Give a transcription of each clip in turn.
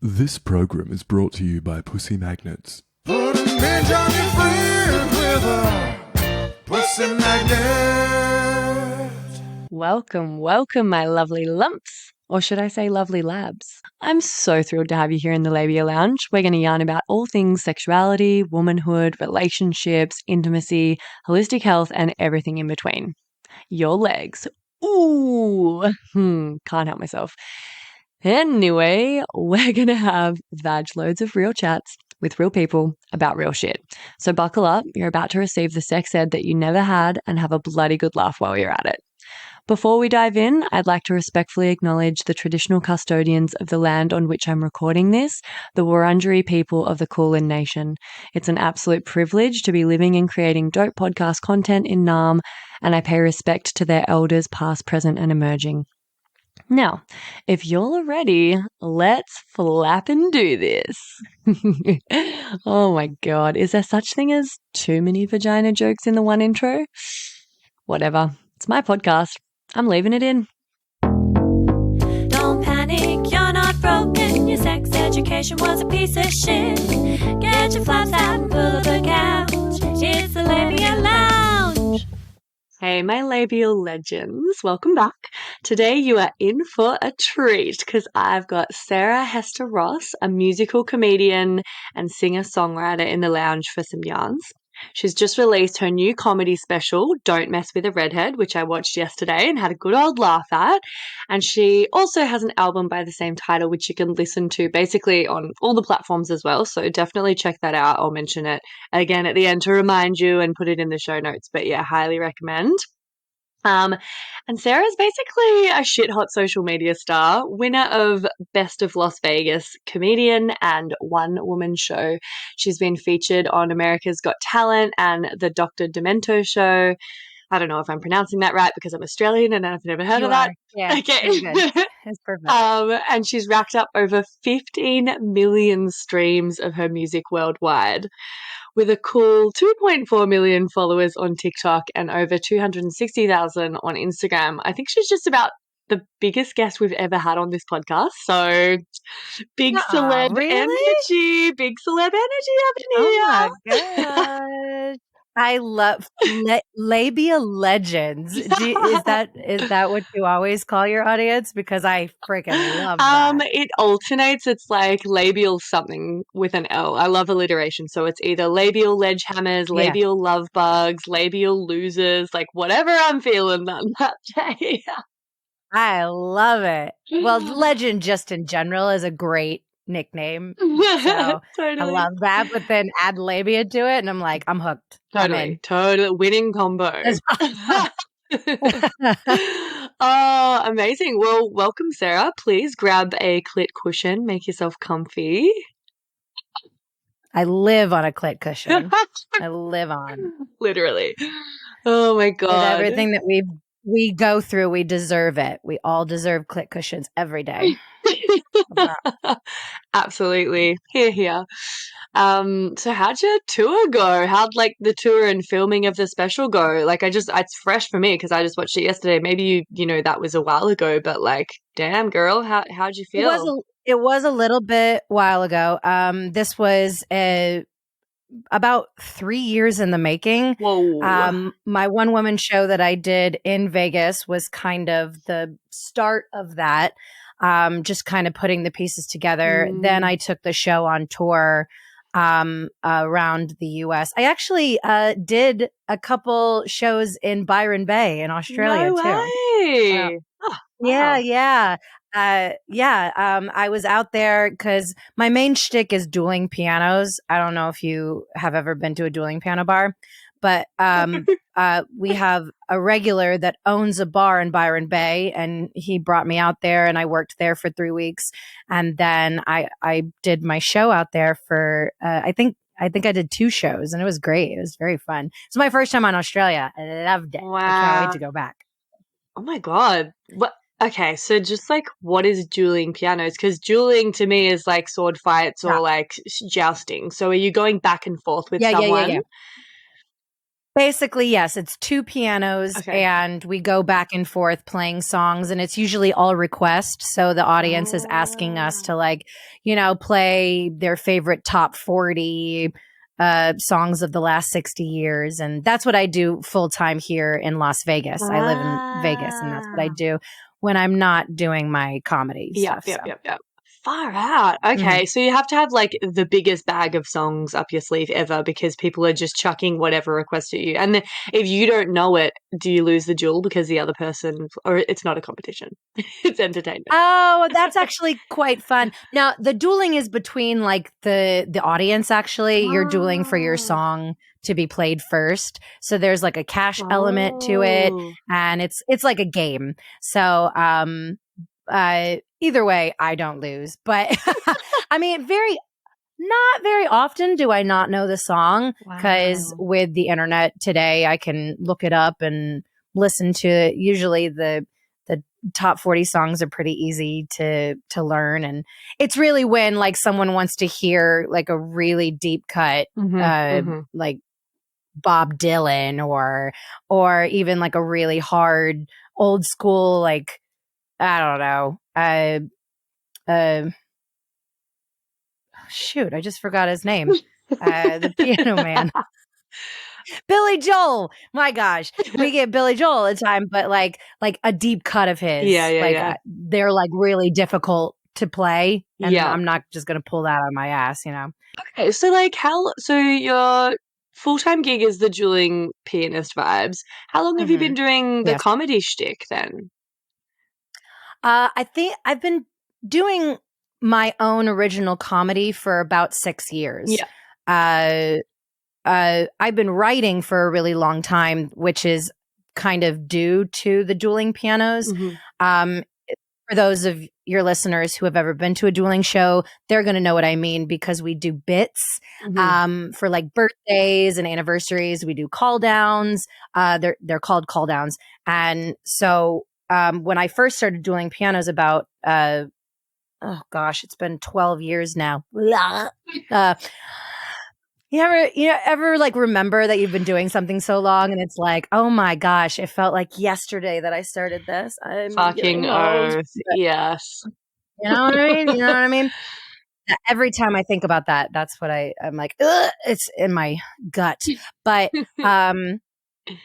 This program is brought to you by Pussy Magnets. Put a midge on your friend with a pussy magnet. Welcome, my lovely lumps. Or should I say lovely labs? I'm so thrilled to have you here in the Labia Lounge. We're going to yarn about all things sexuality, womanhood, relationships, intimacy, holistic health, and everything in between. Your legs. Ooh, can't help myself. Anyway, we're going to have vag loads of real chats with real people about real shit. So buckle up, you're about to receive the sex ed that you never had and have a bloody good laugh while you're at it. Before we dive in, I'd like to respectfully acknowledge the traditional custodians of the land on which I'm recording this, the Wurundjeri people of the Kulin Nation. It's an absolute privilege to be living and creating dope podcast content in Naarm, and I pay respect to their elders past, present, and emerging. Now, if you're ready, let's flap and do this. Oh my God, is there such thing as too many vagina jokes in the one intro? Whatever, it's my podcast. I'm leaving it in. Don't panic, you're not broken. Your sex education was a piece of shit. Get your flaps out and pull up a couch. It's the Labia Lounge. Hey, my labial legends, welcome back. Today you are in for a treat because I've got Sarah Hester Ross, a musical comedian and singer-songwriter in the lounge for some yarns. She's just released her new comedy special, Don't Mess with a Redhead, which I watched yesterday and had a good old laugh at. And she also has an album by the same title, which you can listen to basically on all the platforms as well. So definitely check that out. I'll mention it again at the end to remind you and put it in the show notes. But yeah, highly recommend. And Sarah's basically a shit hot social media star, winner of Best of Las Vegas comedian and one woman show. She's been featured on America's Got Talent and the Dr. Demento show. I don't know if I'm pronouncing that right because I'm Australian and I've never heard of that. Yeah, Okay. it's perfect. And she's racked up over 15 million streams of her music worldwide, with a cool 2.4 million followers on TikTok and over 260,000 on Instagram. I think she's just about the biggest guest we've ever had on this podcast. So big celeb energy, big celeb energy up in here. Oh my gosh. I love labia legends. Is that what you always call your audience? Because I freaking love that. It alternates. It's like labial something with an L. I love alliteration. So it's either labial ledge hammers, labial love bugs, labial losers, like whatever I'm feeling that day. I love it. Well, legend just in general is a great nickname. So Totally. I love that, but then add labia to it and I'm like, I'm hooked. Totally winning combo. Oh, amazing. Well, welcome, Sarah. Please grab a clit cushion, make yourself comfy. I live on a clit cushion. I live on. Literally. Oh my God. With everything that we go through, we deserve it. We all deserve clit cushions every day. Absolutely. Here. So how'd your tour go? How'd like the tour and filming of the special go? Like it's fresh for me because I just watched it yesterday. Maybe you know that was a while ago, but like, damn girl, how'd you feel? It was a little bit while ago. This was about 3 years in the making. Whoa. My one woman show that I did in Vegas was kind of the start of that. Just kind of putting the pieces together. Then I took the show on tour around the US. I actually did a couple shows in Byron Bay in Australia No too. Way. Oh, wow. Yeah. I was out there because my main shtick is dueling pianos. I don't know if you have ever been to a dueling piano bar, but we have a regular that owns a bar in Byron Bay, and he brought me out there, and I worked there for 3 weeks, and then I did my show out there for I think I did 2 shows, and it was great. It was very fun. It's my first time on Australia. I loved it. Wow. I can't wait to go back. Oh my God. What? Okay, so just like what is dueling pianos? Because dueling to me is like sword fights or like jousting. So are you going back and forth with someone? Yeah. Basically, yes, it's two pianos Okay. and we go back and forth playing songs, and it's usually all request. So the audience is asking us to play their favorite top 40 songs of the last 60 years. And that's what I do full time here in Las Vegas. I live in Vegas, and that's what I do when I'm not doing my comedy stuff. Yep. Far out. Okay, so you have to have like the biggest bag of songs up your sleeve ever because people are just chucking whatever request at you. And then if you don't know it, do you lose the duel because the other person, or it's not a competition? It's entertainment. Oh, that's actually quite fun. Now, the dueling is between like the audience actually. You're dueling for your song to be played first. So there's like a cash element to it, and it's like a game. So either way, I don't lose. But I mean, not very often do I not know the song, because with the internet today, I can look it up and listen to it. Usually the top 40 songs are pretty easy to learn. And it's really when like someone wants to hear like a really deep cut, like Bob Dylan or even like a really hard old school, like, I don't know. Shoot, I just forgot his name. The piano man. Billy Joel. My gosh. We get Billy Joel all the time, but like a deep cut of his. Yeah. They're like really difficult to play. And Yeah. I'm not just gonna pull that out of my ass, Okay, so like so your full-time gig is the dueling pianist vibes. How long have you been doing the comedy shtick then? I think I've been doing my own original comedy for about 6 years. Yeah. I've been writing for a really long time, which is kind of due to the dueling pianos. For those of your listeners who have ever been to a dueling show, they're going to know what I mean, because we do bits for like birthdays and anniversaries. We do call downs. They're called call downs. And so when I first started dueling pianos about, oh gosh, it's been 12 years now. You ever like remember that you've been doing something so long and it's like, oh my gosh, it felt like yesterday that I started this. I'm Fucking oath. Yes. You know what I mean? You know what I mean? Every time I think about that, that's what I'm like, ugh, it's in my gut. But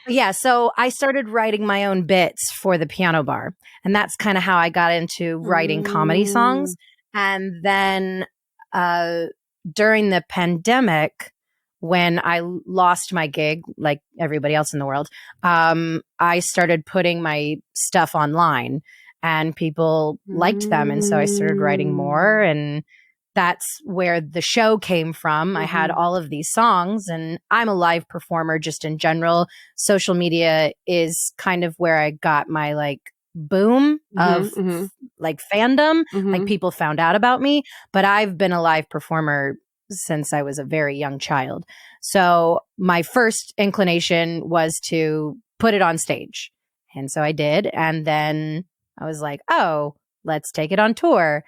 yeah, so I started writing my own bits for the piano bar. And that's kind of how I got into writing comedy songs. And then during the pandemic, when I lost my gig, like everybody else in the world, I started putting my stuff online and people liked them. And so I started writing more, and that's where the show came from. I had all of these songs, and I'm a live performer just in general. Social media is kind of where I got my like boom of like fandom, like people found out about me, but I've been a live performer since I was a very young child. So my first inclination was to put it on stage. And so I did. And then I was like, oh, let's take it on tour.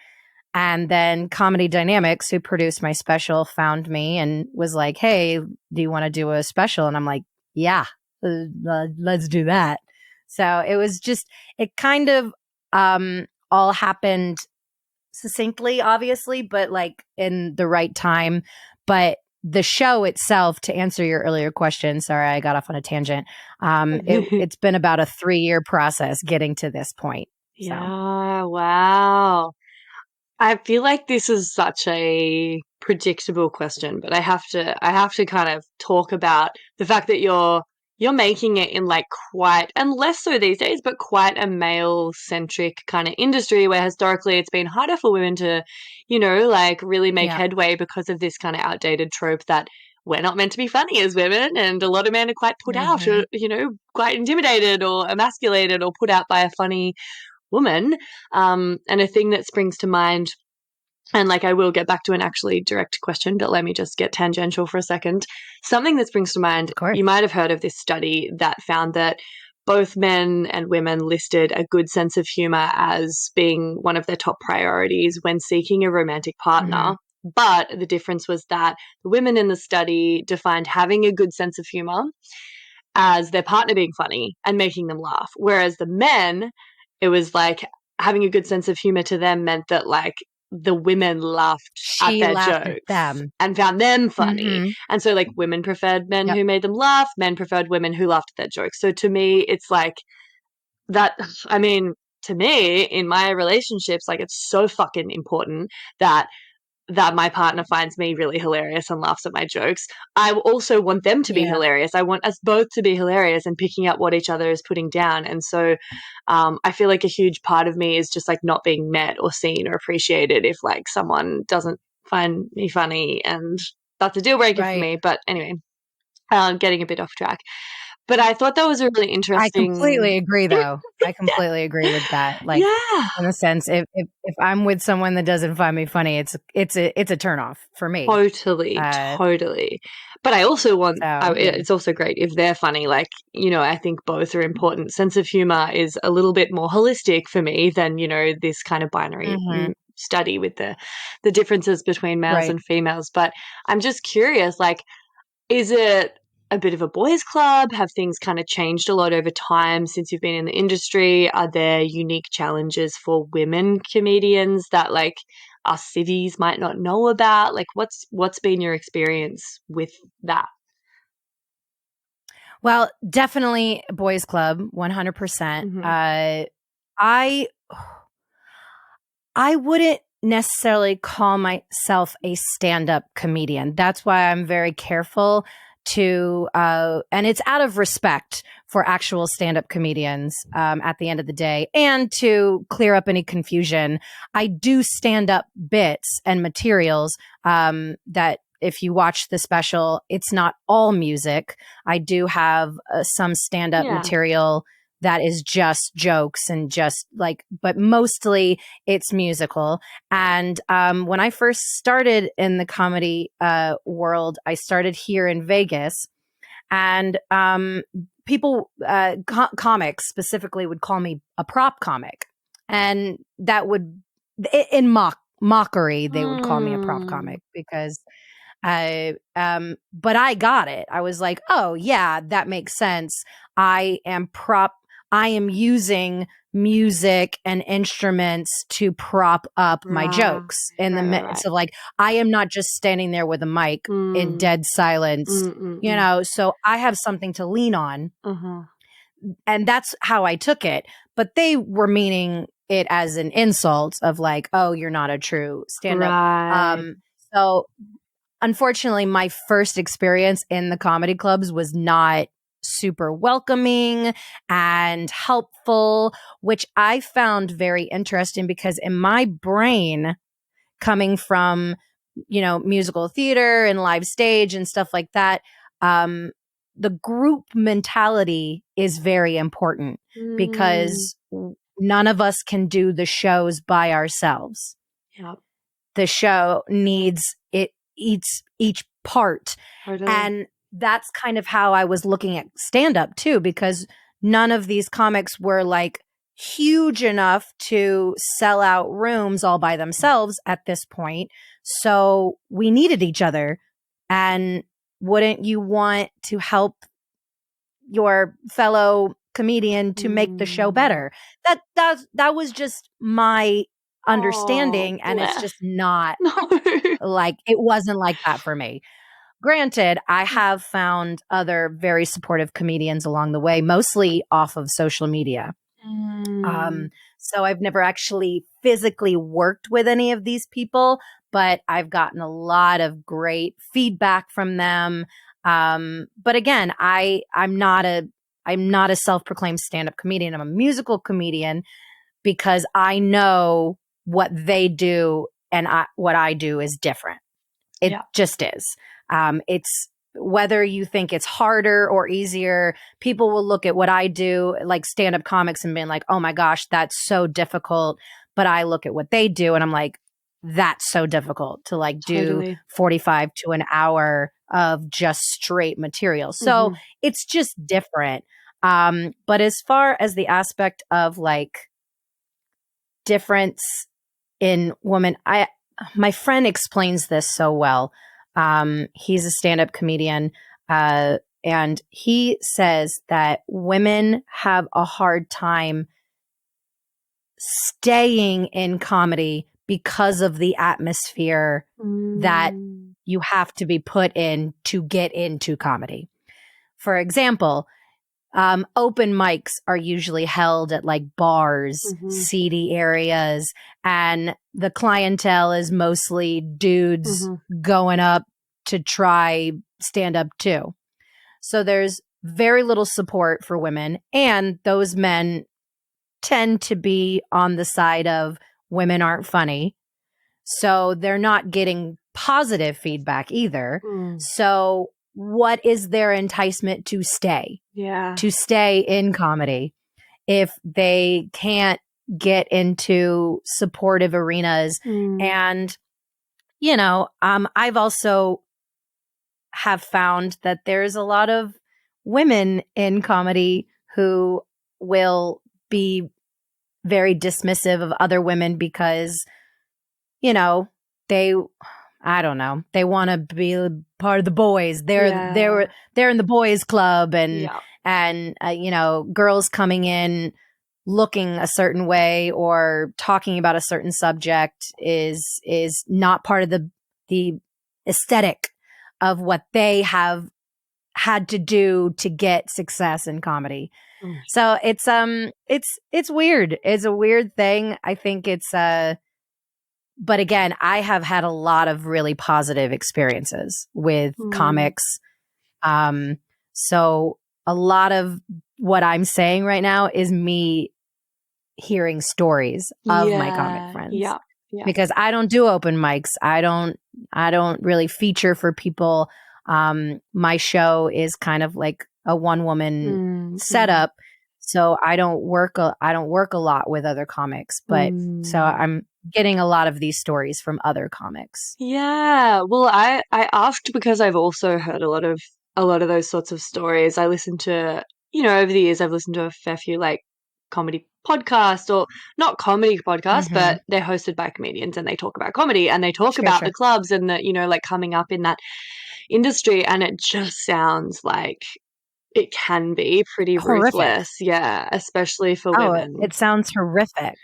And then Comedy Dynamics, who produced my special, found me and was like, hey, do you want to do a special? And I'm like, yeah, let's do that. So it was just, it kind of all happened succinctly, obviously, but like in the right time. But the show itself, to answer your earlier question, sorry, I got off on a tangent. It's been about a 3-year process getting to this point. So. Yeah, wow. I feel like this is such a predictable question, but I have to kind of talk about the fact that you're making it in like quite, and less so these days, but quite a male-centric kind of industry where historically it's been harder for women to, like really make headway because of this kind of outdated trope that we're not meant to be funny as women, and a lot of men are quite put out, or, quite intimidated or emasculated or put out by a funny woman. And a thing that springs to mind, and like I will get back to an actually direct question, but let me just get tangential for a second. Something that springs to mind, you might have heard of this study that found that both men and women listed a good sense of humor as being one of their top priorities when seeking a romantic partner. But the difference was that the women in the study defined having a good sense of humor as their partner being funny and making them laugh. Whereas the men, it was like having a good sense of humor to them meant that like the women laughed at She their laughed at jokes them. and found them funny. Mhm. And so like women preferred men Yep. who made them laugh, men preferred women who laughed at their jokes. So to me, it's like that, I mean, to me, in my relationships, like it's so fucking important that my partner finds me really hilarious and laughs at my jokes. I also want them to be Yeah. hilarious. I want us both to be hilarious and picking up what each other is putting down. And so I feel like a huge part of me is just like not being met or seen or appreciated if like someone doesn't find me funny, and that's a deal breaker for Right. me. But anyway, getting a bit off track. But I thought that was a really I interesting. completely agree, though. I completely agree with that. Like, Yeah, in the sense, if I'm with someone that doesn't find me funny, it's a turnoff for me. totally, Uh, totally. But I also want, so yeah. it's also great if they're funny. Like, you know, I think both are important. Sense of humor is a little bit more holistic for me than, you know, this kind of binary Mhm. study with the differences between males Right. and females. But I'm just curious, like, is it a bit of a boys' club? Have things kind of changed a lot over time since you've been in the industry? Are there unique challenges for women comedians that like us cities might not know about? Like what's been your experience with that? Well, definitely boys club, 100%. Mhm. I wouldn't necessarily call myself a stand-up comedian. That's why I'm very careful to and it's out of respect for actual stand-up comedians at the end of the day, and to clear up any confusion. I do stand-up bits and materials that if you watch the special, it's not all music. I do have some stand-up Yeah. material that is just jokes and just like, but mostly it's musical. And when I first started in the comedy world, I started here in Vegas, and people, comics specifically, would call me a prop comic, and that would, in mockery, they would call me a prop Mm. comic because but I got it. I was like, oh yeah, that makes sense. I am using music and instruments to prop up my jokes in the midst of, like, I am not just standing there with a mic in dead silence, you know, so I have something to lean on. And that's how I took it. But they were meaning it as an insult of like, oh, you're not a true stand-up. Right. So unfortunately, my first experience in the comedy clubs was not super welcoming and helpful, which I found very interesting because in my brain, coming from, you know, musical theater and live stage and stuff like that, the group mentality is very important because none of us can do the shows by ourselves. Yep. The show needs it, each part. Totally. And that's kind of how I was looking at stand up too, because none of these comics were like huge enough to sell out rooms all by themselves at this point. So we needed each other. And wouldn't you want to help your fellow comedian to make the show better? That was just my understanding, and it's just not like, it wasn't like that for me. Granted, I have found other very supportive comedians along the way, mostly off of social media. So I've never actually physically worked with any of these people, but I've gotten a lot of great feedback from them. But again, I'm not a self-proclaimed stand-up comedian. I'm a musical comedian because I know what they do and what I do is different. It just is. It's whether you think it's harder or easier, people will look at what I do, like stand-up comics, and being like, oh my gosh, that's so difficult. But I look at what they do and I'm like, that's so difficult to like do 45 to an hour of just straight material. So it's just different. But as far as the aspect of like difference in women, my friend explains this so well. He's a stand-up comedian, and he says that women have a hard time staying in comedy because of the atmosphere that you have to be put in to get into comedy. For example, open mics are usually held at like bars, seedy areas, and the clientele is mostly dudes going up to try stand up too. So there's very little support for women, and those men tend to be on the side of women aren't funny. So they're not getting positive feedback either. So what is their enticement to stay? To stay in comedy if they can't get into supportive arenas. And, you know, I've also have found that there's a lot of women in comedy who will be very dismissive of other women because, you know, they want to be part of the boys. They're in the boys club, and you know, girls coming in looking a certain way or talking about a certain subject is not part of the aesthetic of what they have had to do to get success in comedy. So it's weird. It's a weird thing. I think it's but again, I have had a lot of really positive experiences with comics. So a lot of what I'm saying right now is me hearing stories of my comic friends. Because I don't do open mics. I don't really feature for people. My show is kind of like a one woman setup. So I don't work a lot with other comics, but so I'm getting a lot of these stories from other comics. Yeah. Well, I asked because I've also heard a lot of those sorts of stories. I listened to, you know, over the years I've listened to a fair few like comedy podcasts, or not comedy podcasts, but they're hosted by comedians and they talk about comedy and they talk about the clubs and the, you know, like coming up in that industry, and it just sounds like it can be pretty ruthless. Yeah, especially for women. It sounds horrific.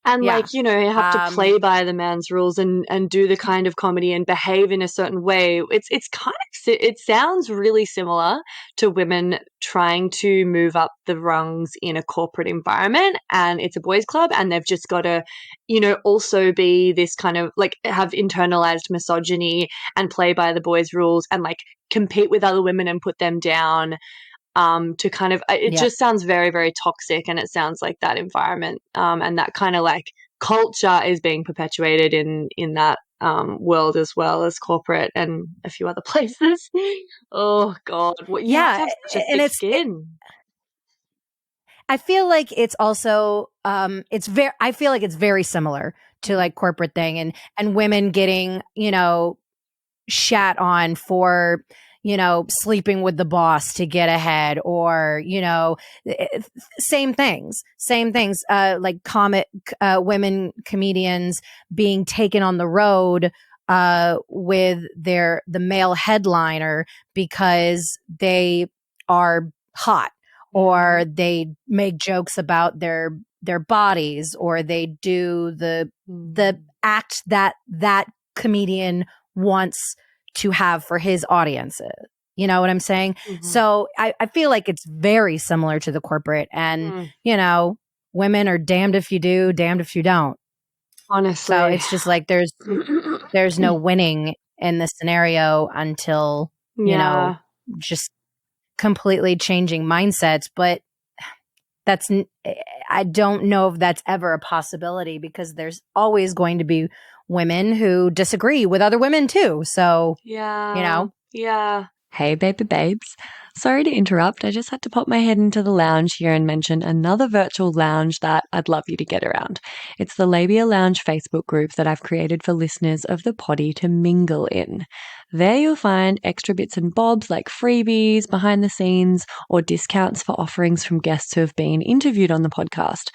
And like, you know, you have to play by the man's rules and do the kind of comedy and behave in a certain way. It's kind of, it sounds really similar to women trying to move up the rungs in a corporate environment, and it's a boys club, and they've just got to, you know, also be this kind of like have internalized misogyny and play by the boys' rules and like compete with other women and put them down. To kind of, it just sounds very, very toxic, and it sounds like that environment and that kind of like culture is being perpetuated in that world as well as corporate and a few other places. Oh God, you have to have such a thick skin. I feel like it's also I feel like it's very similar to like corporate thing and women getting, you know, shat on for, you know, sleeping with the boss to get ahead, or, you know, same things, like women comedians being taken on the road with the male headliner because they are hot, or they make jokes about their bodies, or they do the act that comedian wants to have for his audiences. You know what I'm saying? So I feel like it's very similar to the corporate, and you know, women are damned if you do, damned if you don't. Honestly. So it's just like there's no winning in this scenario until, you know, just completely changing mindsets. But I don't know if that's ever a possibility, because there's always going to be women who disagree with other women too. So, you know. Yeah. Hey, baby babes. Sorry to interrupt. I just had to pop my head into the lounge here and mention another virtual lounge that I'd love you to get around. It's the Labia Lounge Facebook group that I've created for listeners of the poddy to mingle in. There you'll find extra bits and bobs like freebies, behind the scenes, or discounts for offerings from guests who have been interviewed on the podcast.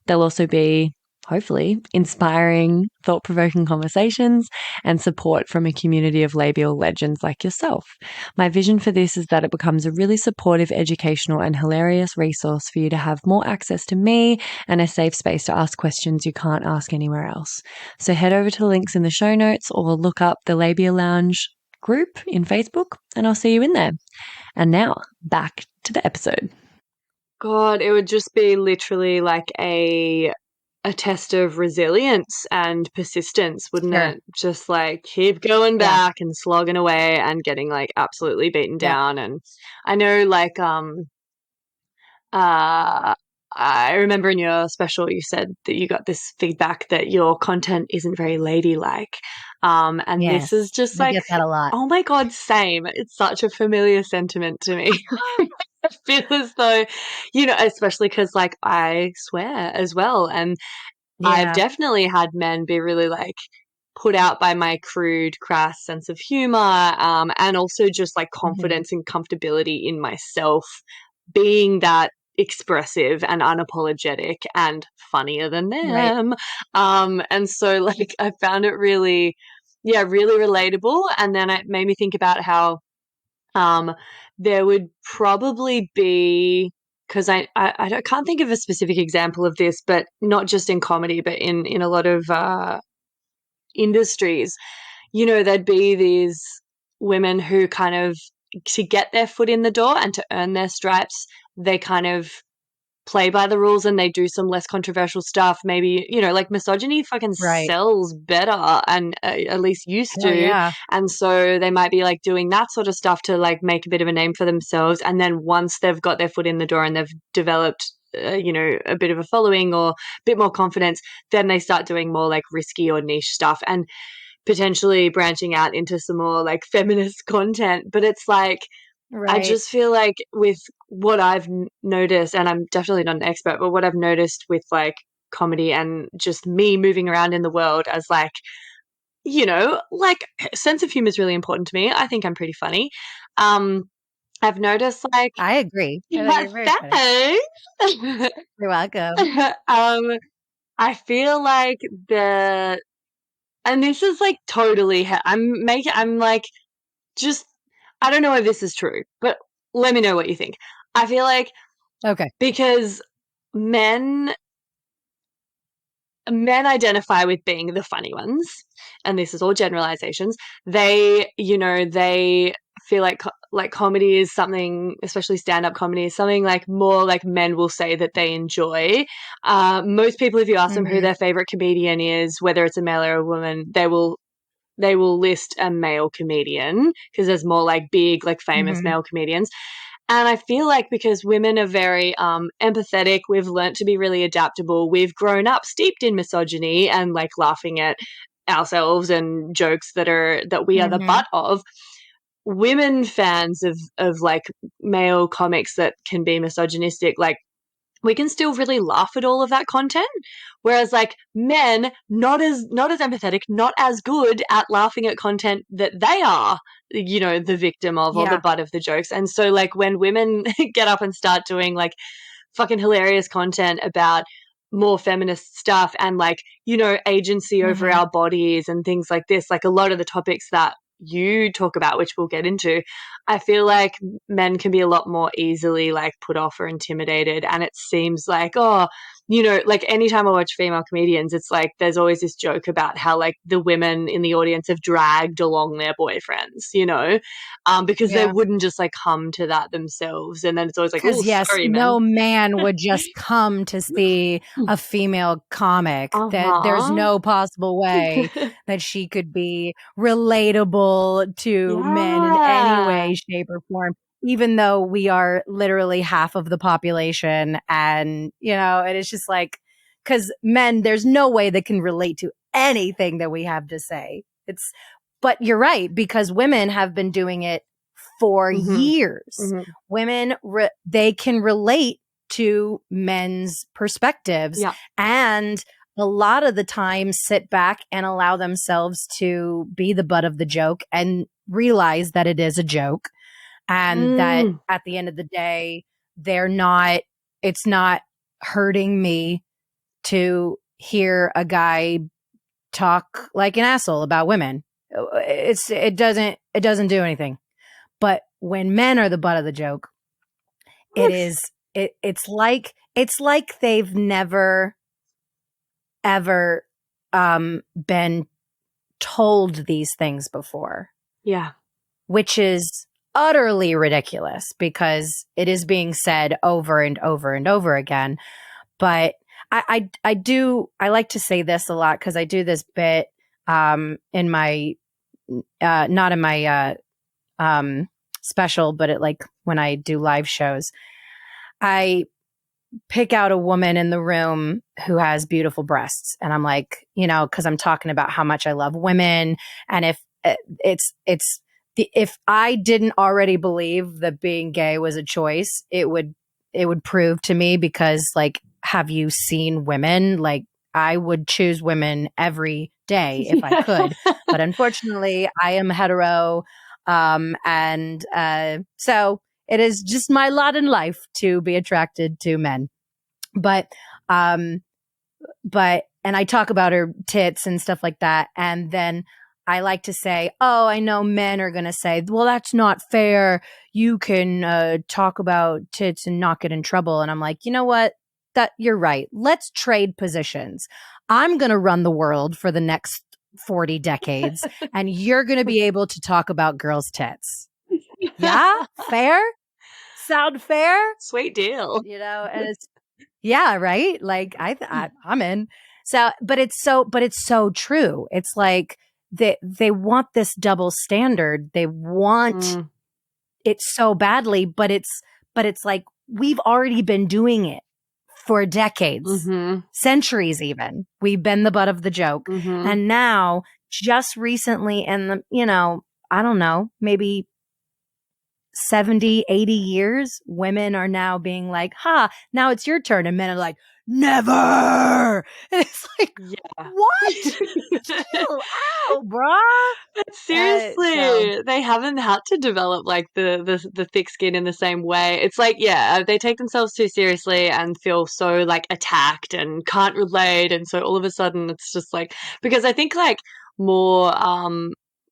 There'll also be hopefully, inspiring, thought-provoking conversations and support from a community of labial legends like yourself. My vision for this is that it becomes a really supportive, educational and hilarious resource for you to have more access to me and a safe space to ask questions you can't ask anywhere else. So head over to the links in the show notes or look up the Labia Lounge group in Facebook and I'll see you in there. And now, back to the episode. God, it would just be literally like a test of resilience and persistence, wouldn't Sure. it? Just like keep going back and slogging away and getting like absolutely beaten down. And I know like I remember in your special you said that you got this feedback that your content isn't very ladylike. And Yes, this is just I like, get that a lot. oh my God, same. It's such a familiar sentiment to me. I feel as though, you know, especially because like I swear as well. And I've Yeah. definitely had men be really like put out by my crude, crass sense of humor, and also just like confidence and comfortability in myself being that expressive and unapologetic and funnier than Right. them. And so like I found it really, really relatable. And then it made me think about how there would probably be, because can't think of a specific example of this, but not just in comedy, but in a lot of industries, you know, there'd be these women who kind of, to get their foot in the door and to earn their stripes, they kind of play by the rules and they do some less controversial stuff. Maybe, you know, like misogyny fucking Right. sells better and at least used to. Yeah. And so they might be like doing that sort of stuff to like make a bit of a name for themselves. And then once they've got their foot in the door and they've developed, you know, a bit of a following or a bit more confidence, then they start doing more like risky or niche stuff and potentially branching out into some more like feminist content. But it's like, I just feel like with what I've noticed, and I'm definitely not an expert, but what I've noticed with like comedy and just me moving around in the world as like, you know, like sense of humor is really important to me. I think I'm pretty funny. I've noticed like, I agree. I think yeah, you're very funny. thanks. You're welcome. I feel like and this is like totally, I'm like, just, I don't know if this is true, but let me know what you think. I feel like Okay. because men identify with being the funny ones, and this is all generalizations. They, you know, they feel like comedy is something, especially stand-up comedy, is something like more like men will say that they enjoy. Most people, if you ask them who their favorite comedian is, whether it's a male or a woman, they will list a male comedian because there's more like big, like famous male comedians. And I feel like because women are very empathetic, we've learnt to be really adaptable. We've grown up steeped in misogyny and like laughing at ourselves and jokes that we are the butt of. Women fans of like male comics that can be misogynistic, like we can still really laugh at all of that content. Whereas like men, not as empathetic, not as good at laughing at content that they are, you know, the victim of or the butt of the jokes. And so like when women get up and start doing like fucking hilarious content about more feminist stuff and like, you know, agency over our bodies and things like this, like a lot of the topics that you talk about, which we'll get into, I feel like men can be a lot more easily like put off or intimidated. And it seems like, oh, you know, like anytime I watch female comedians, it's like there's always this joke about how like the women in the audience have dragged along their boyfriends, you know, because they wouldn't just like come to that themselves. And then it's always like, oh, Because sorry, no man. man would just come to see a female comic. That there's no possible way that she could be relatable to men in any way, shape, or form. Even though we are literally half of the population, and you know, it is just like, because men, there's no way they can relate to anything that we have to say. But you're right, because women have been doing it for years. Women, they can relate to men's perspectives and a lot of the time sit back and allow themselves to be the butt of the joke and realize that it is a joke and that at the end of the day, it's not hurting me to hear a guy talk like an asshole about women. It doesn't do anything. But when men are the butt of the joke, it's like they've never ever been told these things before. Yeah. Which is utterly ridiculous because it is being said over and over and over again. But I like to say this a lot because I do this bit in my not in my special, but when I do live shows, I pick out a woman in the room who has beautiful breasts, and I'm like, because I'm talking about how much I love women, and if if I didn't already believe that being gay was a choice, it would prove to me, because have you seen women? I would choose women every day if I could, but unfortunately I am hetero. And so it is just my lot in life to be attracted to men. But and I talk about her tits and stuff like that. And then I like to say, oh, I know men are going to say, well, that's not fair. You can talk about tits and not get in trouble. And I'm like, you know what? You're right. Let's trade positions. I'm going to run the world for the next 40 decades, and you're going to be able to talk about girls' tits. Yeah? Fair? Sound fair? Sweet deal. And it's, yeah, right? I'm in. So, but it's so true. It's like they want this double standard. They want it so badly, but it's like we've already been doing it for decades, centuries even. We've been the butt of the joke. And now, just recently in the, I don't know, maybe 70, 80 years, women are now being like, now it's your turn. And men are like, never. And it's like, what? Chill out, bruh. Seriously, they haven't had to develop the thick skin in the same way. It's like, they take themselves too seriously and feel so attacked and can't relate. And so all of a sudden it's just because I think more,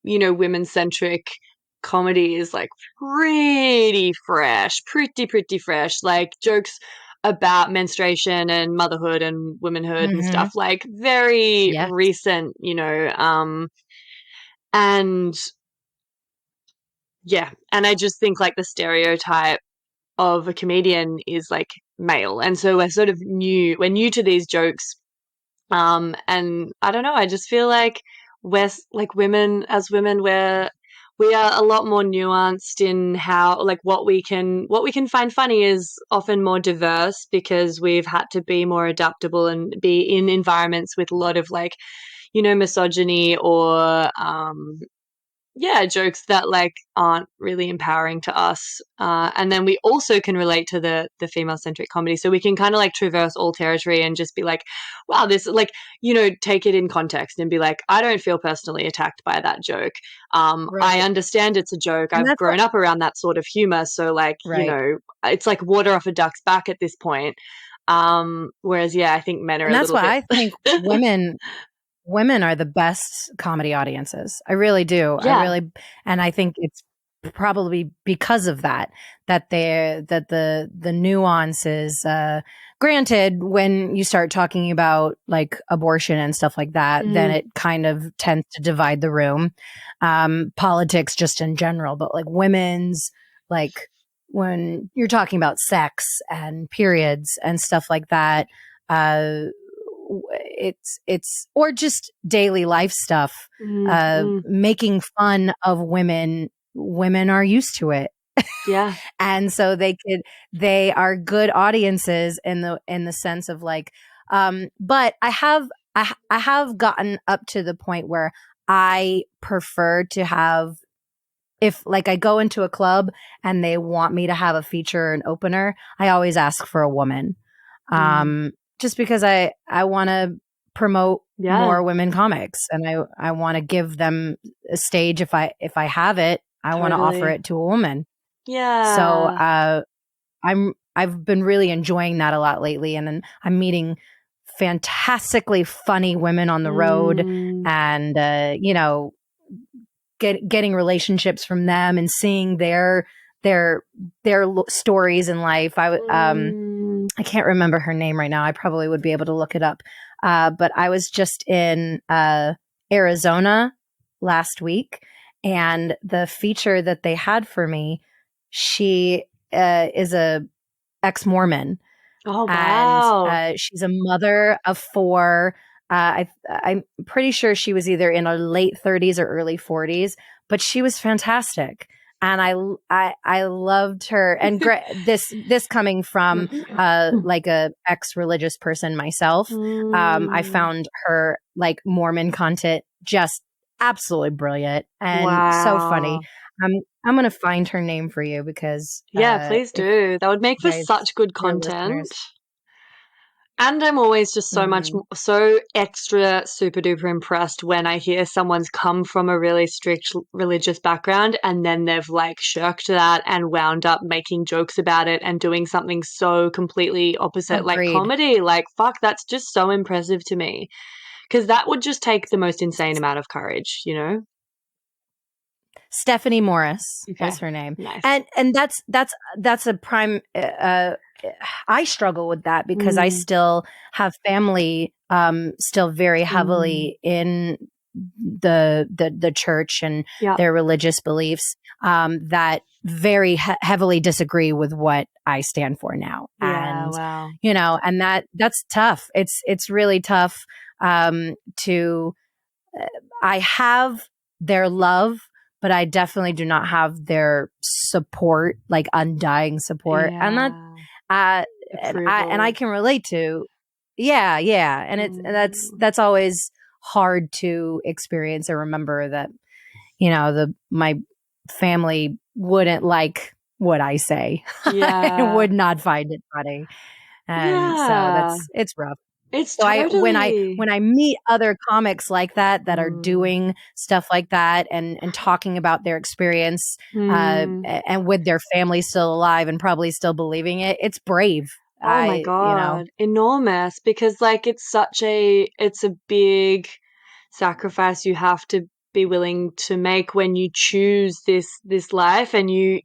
women-centric comedy is pretty fresh, pretty fresh. Jokes about menstruation and motherhood and womanhood and stuff, very recent, and and I just think the stereotype of a comedian is male, and so we're new to these jokes, and I don't know, I just feel we're women, as women, we are a lot more nuanced in how what we can find funny is often more diverse, because we've had to be more adaptable and be in environments with a lot of misogyny or jokes that aren't really empowering to us, and then we also can relate to the female-centric comedy, so we can kind of traverse all territory and just be wow, this take it in context and be I don't feel personally attacked by that joke. I understand it's a joke. I've grown up around that sort of humor, so it's water off a duck's back at this point. Whereas I think men are and a that's little why bit I think women are the best comedy audiences. I really do. And I think it's probably because of that the nuances, granted, when you start talking about abortion and stuff like that, then it kind of tends to divide the room. Politics just in general, but women's, when you're talking about sex and periods and stuff like that, it's or just daily life stuff, making fun of women are used to it. And so they are good audiences in the sense of but I have gotten up to the point where I prefer to have, if I go into a club and they want me to have a feature and opener, I always ask for a woman. Just because I want to promote more women comics, and I want to give them a stage. If I have it, I want to offer it to a woman. Yeah. So I've been really enjoying that a lot lately, and then I'm meeting fantastically funny women on the road, and getting relationships from them and seeing their stories in life. I can't remember her name right now. I probably would be able to look it up. But I was just in Arizona last week, and the feature that they had for me, she is a ex-Mormon. Oh, wow. And she's a mother of 4. I'm pretty sure she was either in her late 30s or early 40s, but she was fantastic. And I loved her. And this coming from like a ex-religious person myself, I found her like Mormon content just absolutely brilliant and so funny. I'm gonna find her name for you because please do. That would make for guys, such good your content. listeners. And I'm always just so extra super duper impressed when I hear someone's come from a really strict religious background and then they've like shirked that and wound up making jokes about it and doing something so completely opposite, like Agreed. comedy. Like, fuck, that's just so impressive to me. Because that would just take the most insane amount of courage, you know? Stephanie Morris is her name. Nice. And that's a prime I struggle with that because I still have family still very heavily in the church and their religious beliefs that very heavily disagree with what I stand for now. And and that's tough. It's really tough to I have their love, but I definitely do not have their support, like undying support. And that and I can relate to and that's always hard to experience and remember that my family wouldn't like what I say and would not find it funny, and so it's rough. It's so totally... when I meet other comics like that are doing stuff like that and talking about their experience and with their family still alive and probably still believing it, it's brave. Oh my God, enormous, because like it's a big sacrifice you have to be willing to make when you choose this life, and you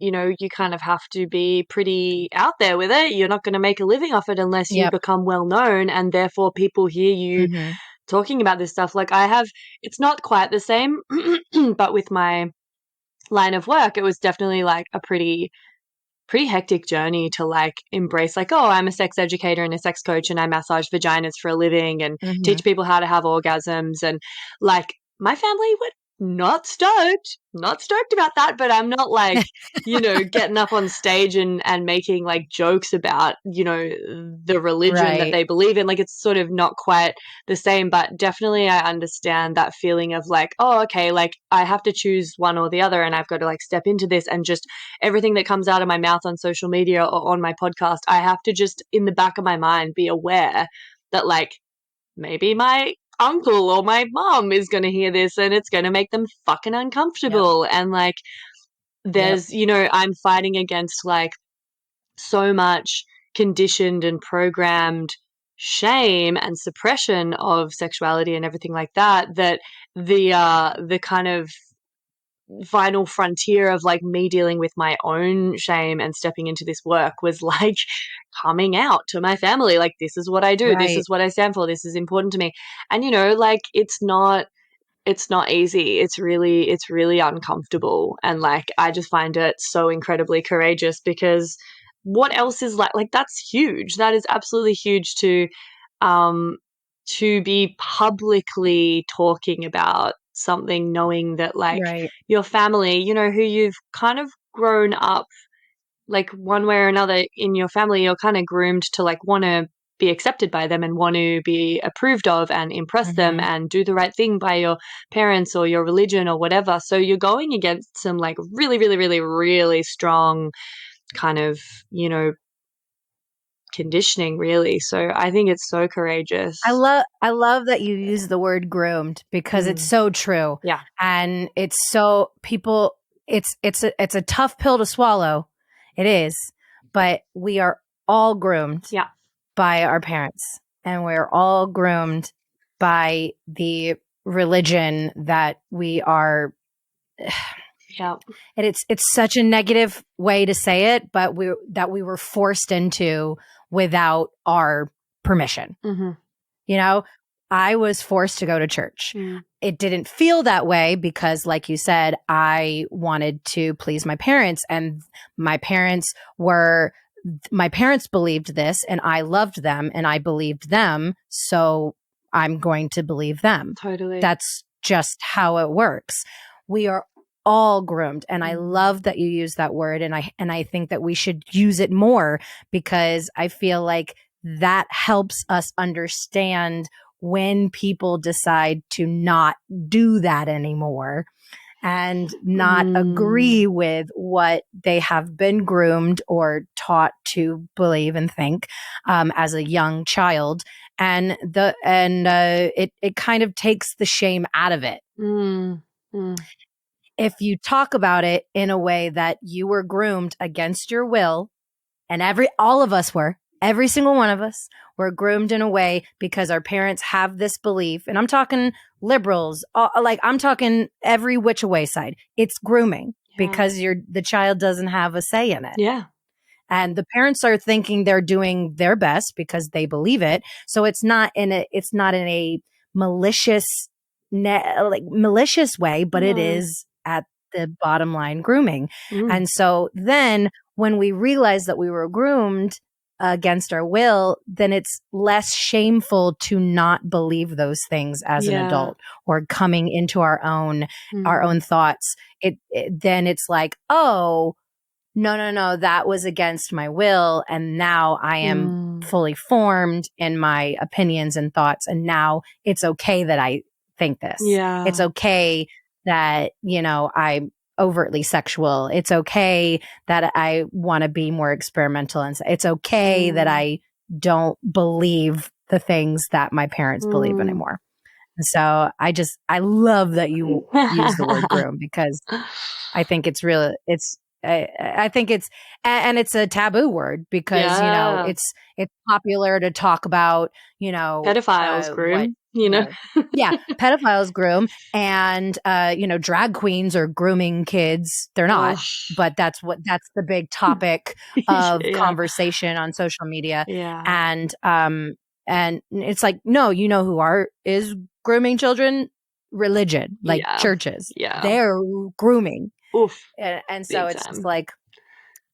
kind of have to be pretty out there with it. You're not going to make a living off it unless you become well known, and therefore people hear you talking about this stuff. Like it's not quite the same, but with my line of work, it was definitely like a pretty hectic journey to like embrace like, oh, I'm a sex educator and a sex coach and I massage vaginas for a living and teach people how to have orgasms, and like my family would not stoked about that, but I'm not like getting up on stage and making like jokes about the religion that they believe in. Like it's sort of not quite the same, but definitely I understand that feeling of like, oh, okay, like I have to choose one or the other, and I've got to like step into this, and just everything that comes out of my mouth on social media or on my podcast, I have to just in the back of my mind be aware that like maybe my uncle or my mom is going to hear this and it's going to make them fucking uncomfortable. And like there's I'm fighting against like so much conditioned and programmed shame and suppression of sexuality and everything like that the kind of final frontier of like me dealing with my own shame and stepping into this work was like coming out to my family, like this is what I do, this is what I stand for, this is important to me. And like it's not easy, it's really uncomfortable, and like I just find it so incredibly courageous, because what else is like that's huge, that is absolutely huge to be publicly talking about something, knowing that like your family, who you've kind of grown up like one way or another in your family, you're kind of groomed to like want to be accepted by them and want to be approved of and impress them and do the right thing by your parents or your religion or whatever. So you're going against some like really, really, really, really strong kind of, conditioning, really. So I think it's so courageous. I love that you use the word groomed, because it's so true. Yeah. And it's so it's a tough pill to swallow. It is. But we are all groomed by our parents. and we're all groomed by the religion that we are. Yeah. And it's such a negative way to say it, but we were forced into without our permission. Mm-hmm. You know, I was forced to go to church. Mm. It didn't feel that way because, like you said, I wanted to please my parents, and my parents believed this, and I loved them, and I believed them, so I'm going to believe them. Totally. That's just how it works. We are all groomed, and I love that you use that word, and I think that we should use it more, because I feel like that helps us understand when people decide to not do that anymore and not agree with what they have been groomed or taught to believe and think as a young child, and it kind of takes the shame out of it. If you talk about it in a way that you were groomed against your will, and all of us were, every single one of us were groomed in a way because our parents have this belief, and I'm talking liberals, I'm talking every which way side. It's grooming because the child doesn't have a say in it. Yeah. And the parents are thinking they're doing their best because they believe it. So it's not in a malicious way, but it is at the bottom line grooming. And so then when we realize that we were groomed against our will, then it's less shameful to not believe those things as an adult, or coming into our own thoughts. Then it's like, oh, no, that was against my will, and now I am fully formed in my opinions and thoughts, and now it's okay that I think this. Yeah. It's okay that, I'm overtly sexual. It's okay that I want to be more experimental, and it's okay that I don't believe the things that my parents believe anymore. And so I love that you use the word groom, because I think it's real. I think it's a taboo word because it's popular to talk about pedophiles groom, pedophiles groom, and drag queens are grooming kids. They're not, but that's the big topic of conversation on social media. And it's like, no, who is grooming children? Religion, like churches. They're grooming. Oof. And so it's just like,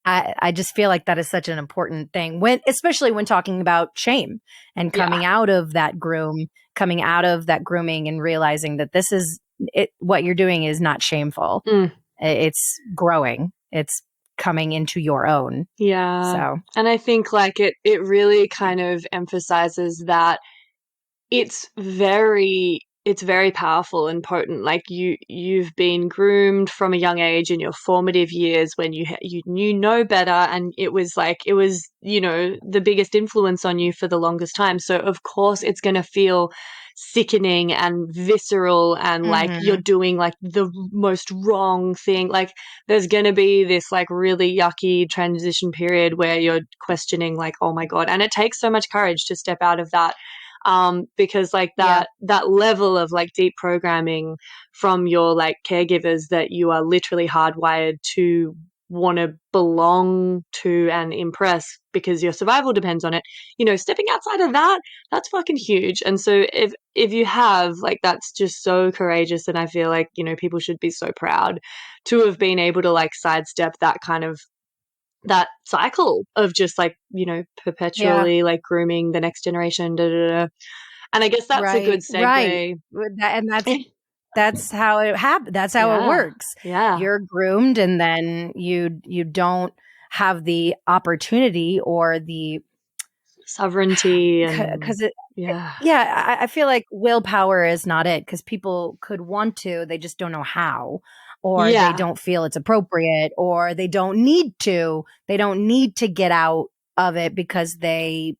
I just feel like that is such an important thing, especially when talking about shame and coming out of that grooming and realizing that this is what you're doing is not shameful. It's growing. It's coming into your own. Yeah. So, and I think it really kind of emphasizes that it's very powerful and potent. Like you've been groomed from a young age in your formative years when you knew no better, and it was the biggest influence on you for the longest time. So of course it's going to feel sickening and visceral, and like you're doing like the most wrong thing. Like there's going to be this like really yucky transition period where you're questioning like, oh my God. And it takes so much courage to step out of that. Because like that level of like deep programming from your like caregivers that you are literally hardwired to want to belong to and impress because your survival depends on it, stepping outside of that, that's fucking huge. And so if you have, like, that's just so courageous, and I feel like, people should be so proud to have been able to like sidestep that kind of that cycle of just like, perpetually like grooming the next generation, and I guess that's a good segue. Right. And that's how it happens. That's how it works. Yeah. You're groomed, and then you don't have the opportunity or the sovereignty, because I feel like willpower is not it, because people could want to, they just don't know how, or they don't feel it's appropriate, or they don't need to get out of it because they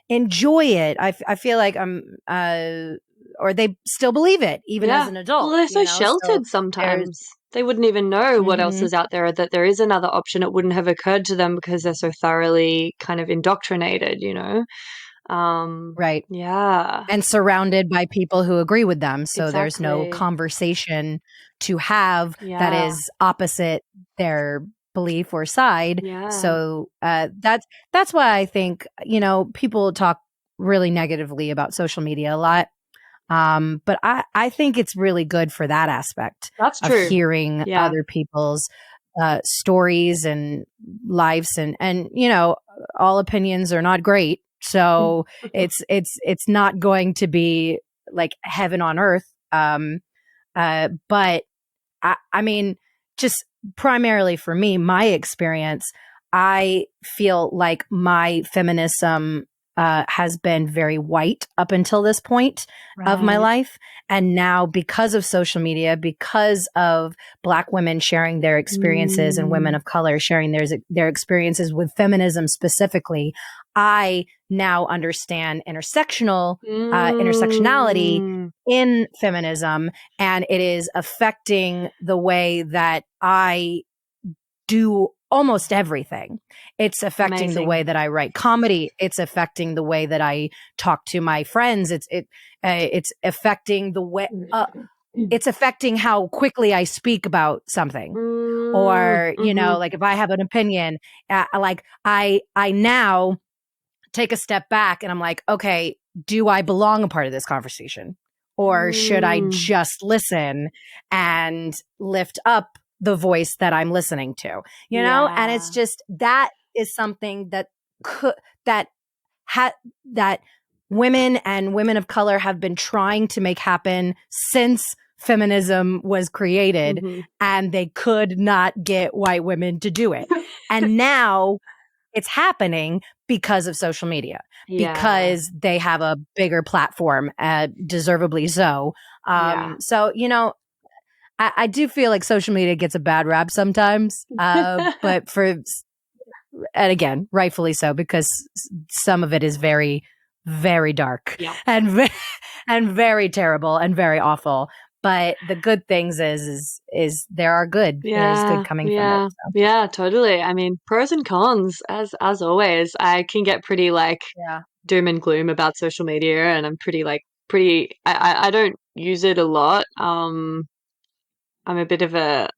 enjoy it. I feel like or they still believe it even as an adult. Well, they're so sheltered sometimes. They wouldn't even know what else Mhm. is out there, that there is another option. It wouldn't have occurred to them because they're so thoroughly kind of indoctrinated, you know? Right. Yeah, And surrounded by people who agree with them. So there's no exactly. conversation to have that Yeah, is opposite their belief or side. yeah. So that's why I think, people talk really negatively about social media a lot. But I think it's really good for that aspect That's of true. hearing Yeah. other people's stories and lives, and all opinions are not great. So it's not going to be like heaven on earth. But I mean, just primarily for me, my experience, I feel like my feminism has been very white up until this point of my Right. life. And now, because of social media, because of Black women sharing their experiences and women Mm. of color sharing their experiences with feminism specifically, I now understand intersectionality Mm. in feminism, and it is affecting the way that I do almost everything. It's affecting the Amazing. way that I write comedy. It's affecting the way that I talk to my friends. It's affecting the way. It's affecting how quickly I speak about something, Mm. or Mhm. like if I have an opinion, like I now take a step back and I'm like, okay, do I belong a part of this conversation? Or should I Mm. just listen and lift up the voice that I'm listening to? And it's Yeah. just, that is something that could, that ha- that women and women of color have been trying to make happen since feminism was created, Mhm. and they could not get white women to do it. And now it's happening because of social media, Yeah. because they have a bigger platform, deservedly so. Yeah. So, I do feel like social media gets a bad rap sometimes, but and again, rightfully so, because some of it is very, very dark Yeah. and and very terrible and very awful. But the good things is there are good. There's good Yeah. coming from it. Yeah. So, Yeah, totally. I mean, pros and cons as always. I can get pretty like yeah. doom and gloom about social media, and I'm pretty like pretty I don't use it a lot. I'm a bit of a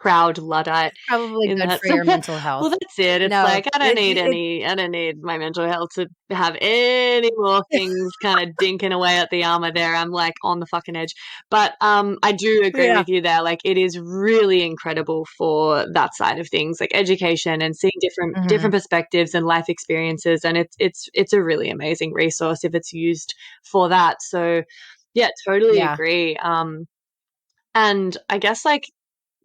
proud Luddite Probably in good that. for your mental health. Well, that's it. It's No, like I don't need my mental health to have any more things kind of dinking away at the armor there. I'm like on the fucking edge. But I do agree yeah. with you there. Like it is really incredible for that side of things, like education and seeing different Mhm. perspectives and life experiences. And it's a really amazing resource if it's used for that. So yeah, totally Yeah. agree. And I guess like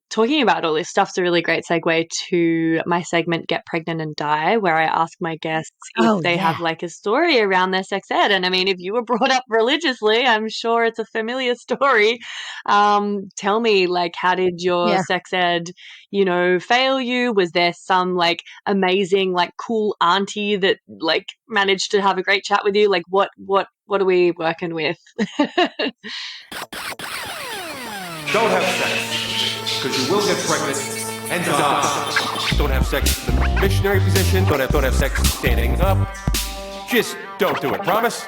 talking about all this stuff's a really great segue to my segment Get Pregnant and Die, where I ask my guests if Oh, they yeah. have like a story around their sex ed. And I mean, if you were brought up religiously, I'm sure it's a familiar story. Tell me, like, how did your Yeah. sex ed, fail you? Was there some like amazing, like cool auntie that like managed to have a great chat with you? Like, what are we working with? Don't have sex, because you will get pregnant and die. Don't have sex in the missionary position. Don't have sex standing up. Just don't do it. Promise?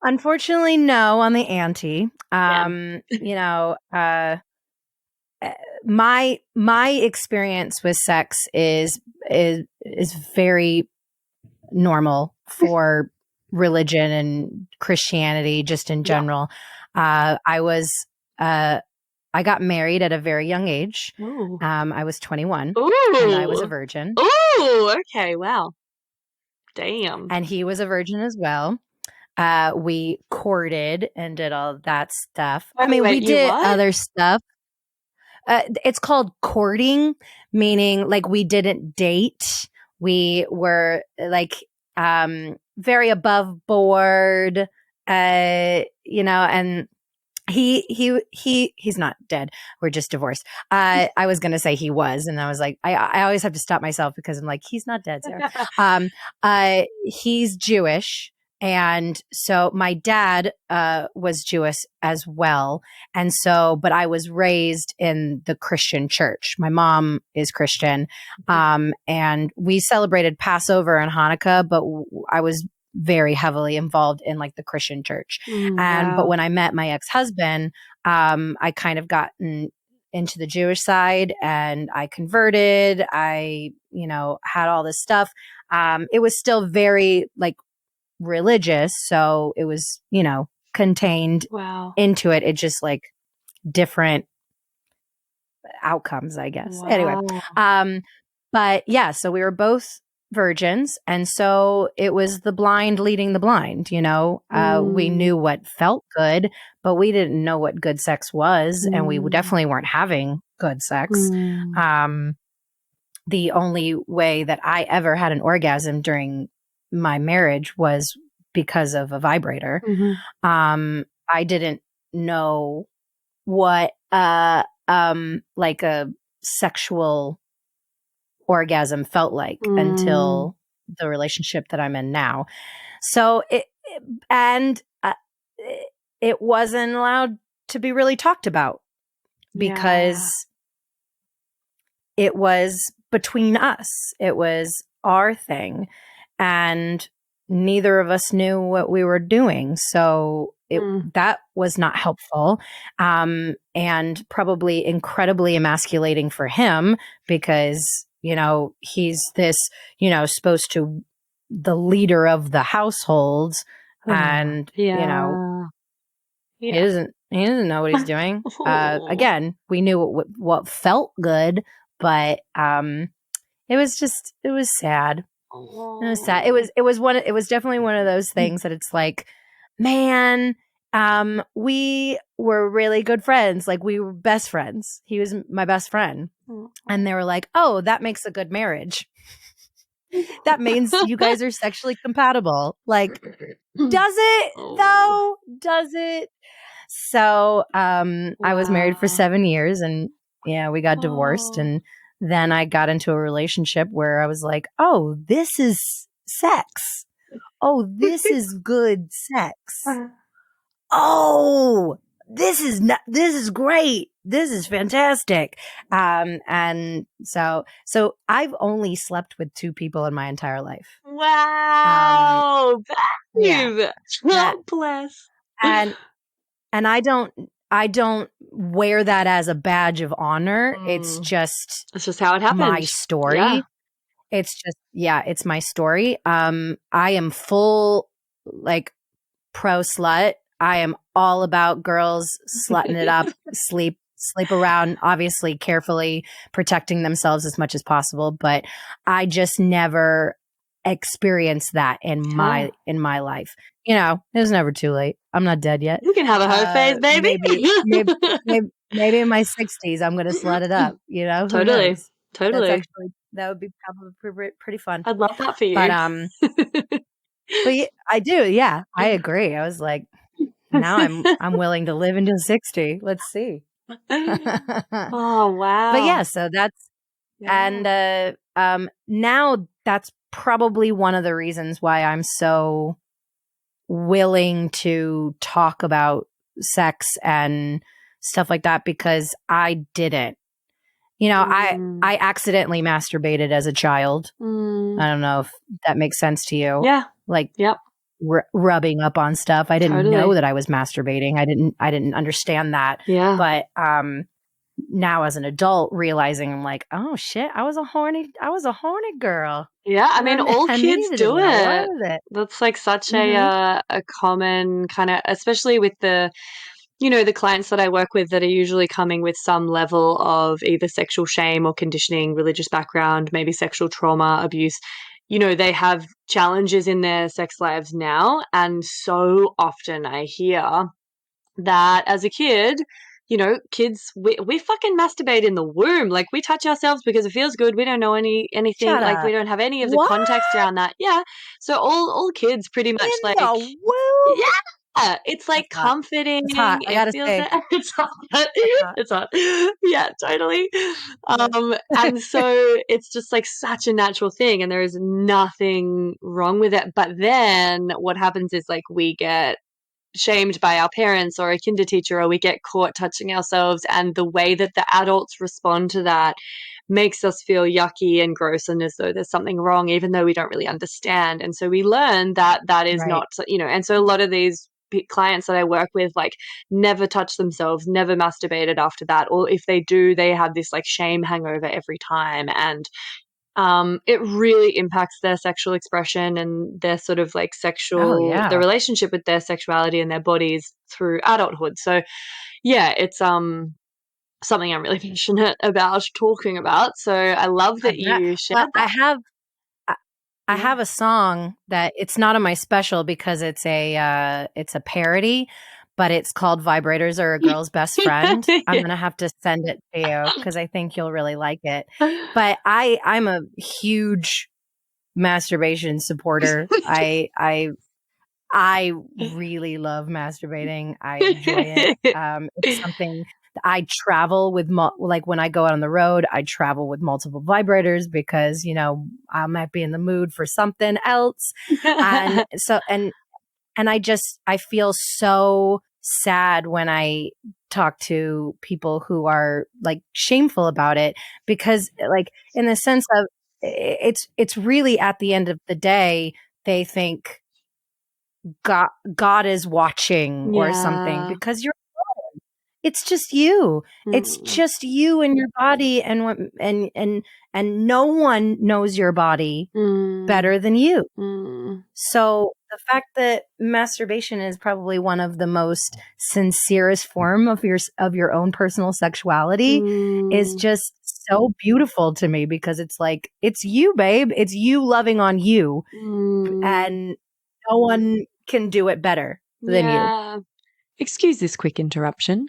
Unfortunately, no on the ante. Yeah. My experience with sex is very normal for religion and Christianity, just in Yeah. general. I was I got married at a very young age. Ooh. I was 21, and I was a Ooh. virgin, Ooh, okay, wow. Damn. and he was a virgin as well. We courted and did all of that stuff. I mean, we Wait, you did what? other stuff. It's called courting, meaning like we didn't date. We were like very above board, and he's not dead. We're just divorced. I was gonna say he was, and I was like, I always have to stop myself because I'm like, he's not dead, Sarah. He's Jewish, And so my dad was Jewish as well. And so, but I was raised in the Christian church. My mom is Christian. And we celebrated Passover and Hanukkah, but I was very heavily involved in like the Christian church. But when I met my ex-husband, I kind of gotten into the Jewish side and I converted. I, had all this stuff. It was still very like religious. So it was, contained into it. It just like different outcomes, I guess. Wow. Anyway. But yeah, so we were both virgins. And so it was the blind leading the blind, we knew what felt good, but we didn't know what good sex was. And we definitely weren't having good sex. The only way that I ever had an orgasm during my marriage was because of a vibrator. I didn't know what like a sexual orgasm felt like until the relationship that I'm in now. So it wasn't allowed to be really talked about because it was between us. It was our thing. And neither of us knew what we were doing. So that was not helpful. And probably incredibly emasculating for him because, he's this, supposed to the leader of the household. And, he doesn't know what he's doing. Again, we knew what felt good, but it was sad. It was sad. It was definitely one of those things that it's like, man, we were really good friends. Like we were best friends. He was my best friend. And they were like, oh, that makes a good marriage. That means you guys are sexually compatible. Like, does it though? Does it? So, I was married for 7 years and we got divorced. And then I got into a relationship where I was like, oh, this is sex. Oh, this is good sex. Oh, this is great. This is fantastic. And so I've only slept with 2 people in my entire life. Wow. God bless. And I don't wear that as a badge of honor. It's just how it happened. My story. Yeah. It's my story. I am full like pro slut. I am all about girls slutting it up, sleep around, obviously carefully protecting themselves as much as possible. But I just never experienced that in my life. It was never too late. I'm not dead yet. You can have a hoe phase, baby. Maybe in my 60s, I'm going to slut it up. Totally. That would be probably pretty fun. I'd love that for you. But yeah, I do. Yeah, I agree. I was like, now I'm willing to live until 60. Let's see. Oh wow! But yeah, so that's and now that's probably one of the reasons why I'm so willing to talk about sex and stuff like that because I didn't. I accidentally masturbated as a child. I don't know if that makes sense to you. Yeah. Like, rubbing up on stuff. I didn't know that I was masturbating. I didn't understand that. Yeah. But now as an adult, realizing I'm like, oh shit, I was a horny girl. Yeah, I mean, all kids do it. That's like such a common kind of, especially with the clients that I work with that are usually coming with some level of either sexual shame or conditioning, religious background, maybe sexual trauma, abuse. They have challenges in their sex lives now. And so often I hear that as a kid, kids, we fucking masturbate in the womb. Like we touch ourselves because it feels good. We don't know anything. Shut like up. we don't have any of the context around that. Yeah. So all kids pretty much in the womb? Yeah. it's like It's hot. comforting. It's hot. I It gotta feels say, it's hot. it's hot. It's hot. Yeah, totally. Yeah. And so it's just like such a natural thing, and there is nothing wrong with it. But then what happens is like we get shamed by our parents or a kinder teacher, or we get caught touching ourselves, and the way that the adults respond to that makes us feel yucky and gross and as though there's something wrong, even though we don't really understand. And so we learn that that is Right. not, and so a lot of these clients that I work with like never touch themselves, never masturbated after that, or if they do, they have this like shame hangover every time. And it really impacts their sexual expression and their sort of like Oh, the yeah. relationship with their sexuality and their bodies through adulthood. So yeah, it's something I'm really passionate about talking about. So I love I that bet. you shared Well, I that. have I Yeah. have a song that it's not on my special because it's a parody, but it's called "Vibrators Are a Girl's Best Friend." I'm gonna have to send it to you because I think you'll really like it. But I'm a huge masturbation supporter. I really love masturbating. I enjoy it. It's something that I travel with, like when I go out on the road, I travel with multiple vibrators because, I might be in the mood for something else. And so, and I feel so sad when I talk to people who are like shameful about it because like in the sense of it's really at the end of the day, they think God is watching or something Yeah. because it's just you. It's Mm. just you and your body and no one knows your body better than you. So the fact that masturbation is probably one of the most sincerest form of your own personal sexuality is just so beautiful to me because it's like it's you, babe. It's you loving on you, and no one can do it better than you. Yeah. Excuse this quick interruption.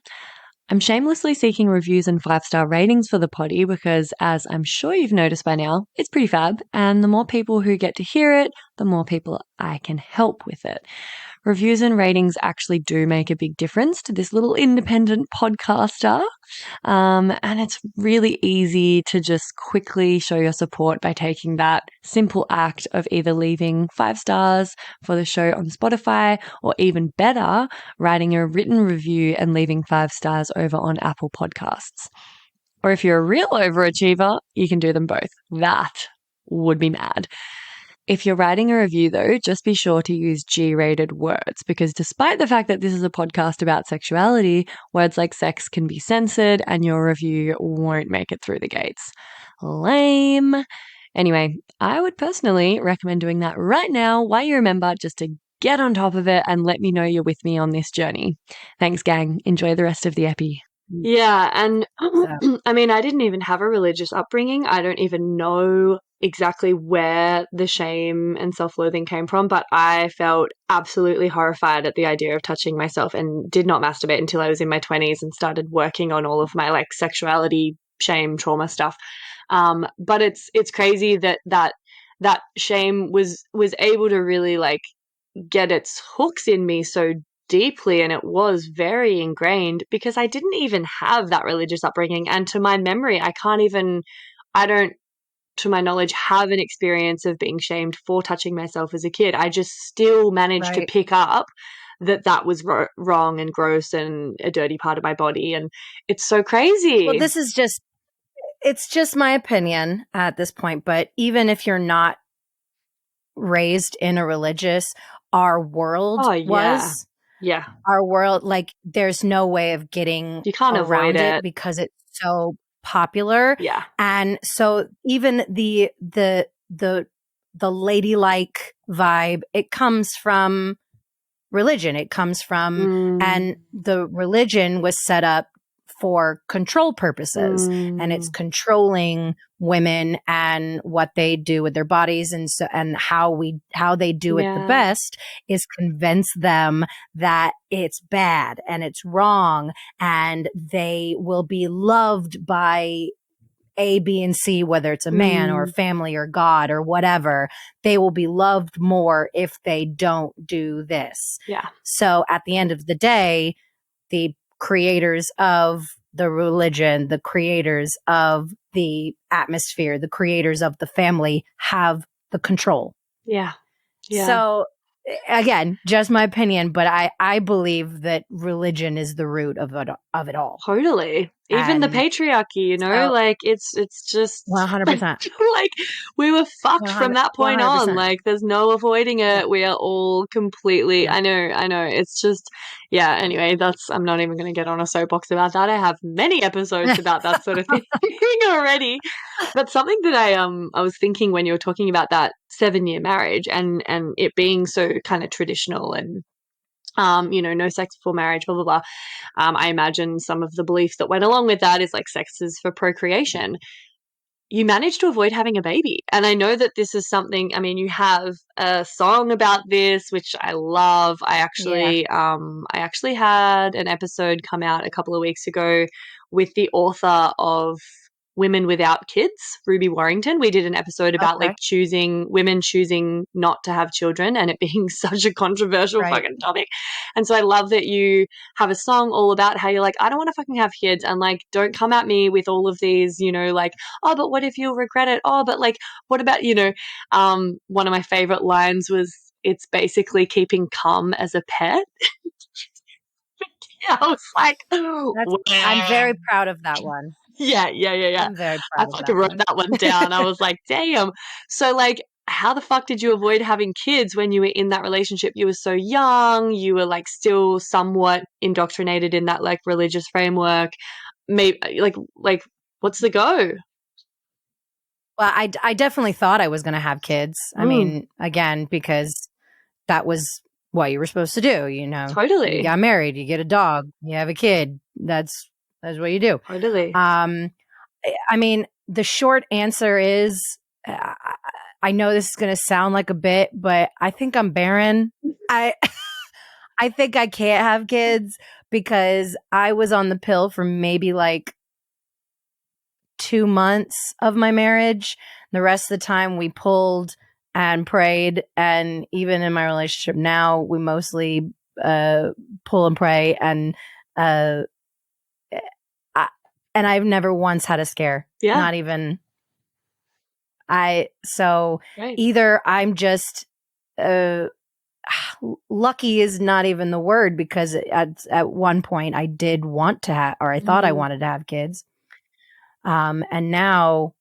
I'm shamelessly seeking reviews and 5-star ratings for the potty because, as I'm sure you've noticed by now, it's pretty fab. And the more people who get to hear it, the more people I can help with it. Reviews and ratings actually do make a big difference to this little independent podcaster. And it's really easy to just quickly show your support by taking that simple act of either leaving 5 stars for the show on Spotify, or even better, writing a written review and leaving 5 stars over on Apple Podcasts. Or if you're a real overachiever, you can do them both. That would be mad. If you're writing a review, though, just be sure to use G-rated words because despite the fact that this is a podcast about sexuality, words like sex can be censored and your review won't make it through the gates. Lame. Anyway, I would personally recommend doing that right now while you remember, just to get on top of it and let me know you're with me on this journey. Thanks, gang. Enjoy the rest of the epi. Yeah, and I mean, I didn't even have a religious upbringing. I don't even know exactly where the shame and self-loathing came from, but I felt absolutely horrified at the idea of touching myself and did not masturbate until I was in my 20s and started working on all of my like sexuality, shame, trauma stuff. But it's crazy that shame was able to really like get its hooks in me so deeply, and it was very ingrained because I didn't even have that religious upbringing, and to my memory I don't, to my knowledge, have an experience of being shamed for touching myself as a kid. I just still managed to Right. pick up that was wrong and gross and a dirty part of my body, and it's so crazy. Well, it's just my opinion at this point, but even if you're not raised in a religious, our world was. Yeah. Our world, like, there's no way of getting You can't around avoid it because it's so popular. Yeah. And so even the ladylike vibe, it comes from religion. It comes from, and the religion was set up for control purposes, and it's controlling women and what they do with their bodies, and so and how they do it the best is convince them that it's bad and it's wrong, and they will be loved by A, B, and C, whether it's a man or a family or God or whatever, they will be loved more if they don't do this. Yeah. So at the end of the day, the creators of the religion, the creators of the atmosphere, the creators of the family have the control. Yeah. Yeah. So again, just my opinion, but I believe that religion is the root of it all. Totally. Even the And patriarchy, you know, so- like it's just 100%. like we were fucked from that point on. 100%. Like there's no avoiding it. Yeah. We are all completely, Yeah. I know. It's just, yeah, anyway, I'm not even going to get on a soapbox about that. I have many episodes about that sort of thing already. But something that I was thinking when you were talking about that 7-year marriage and it being so kind of traditional and you know, no sex before marriage, blah, blah, blah. I imagine some of the beliefs that went along with that is like sex is for procreation. You managed to avoid having a baby. And I know that this is something, I mean, you have a song about this, which I love. I actually had an episode come out a couple of weeks ago with the author of Women Without Kids, Ruby Warrington. We did an episode about like women choosing not to have children and it being such a controversial fucking topic. And so I love that you have a song all about how you're like, I don't want to fucking have kids and like, don't come at me with all of these, you know, like, oh, but what if you'll regret it? Oh, but like, what about, you know, one of my favorite lines was, it's basically keeping cum as a pet. I was like, I'm very proud of that one. Yeah. I'm very proud I fucking wrote that one down. I was like, damn. So like, how the fuck did you avoid having kids when you were in that relationship? You were so young. You were like still somewhat indoctrinated in that like religious framework. Maybe like what's the go? Well, I definitely thought I was going to have kids. I mean, again, because that was what you were supposed to do, you know. Totally. You got married, you get a dog, you have a kid. That's what you do. Totally. I mean, the short answer is I know this is going to sound like a bit, but I think I'm barren. I think I can't have kids because I was on the pill for maybe like 2 months of my marriage. The rest of the time we pulled and prayed. And even in my relationship now, we mostly pull and pray. And I've never once had a scare. Yeah. Not even. Either I'm just lucky is not even the word because at one point I did want to have, or I thought I wanted to have kids. And now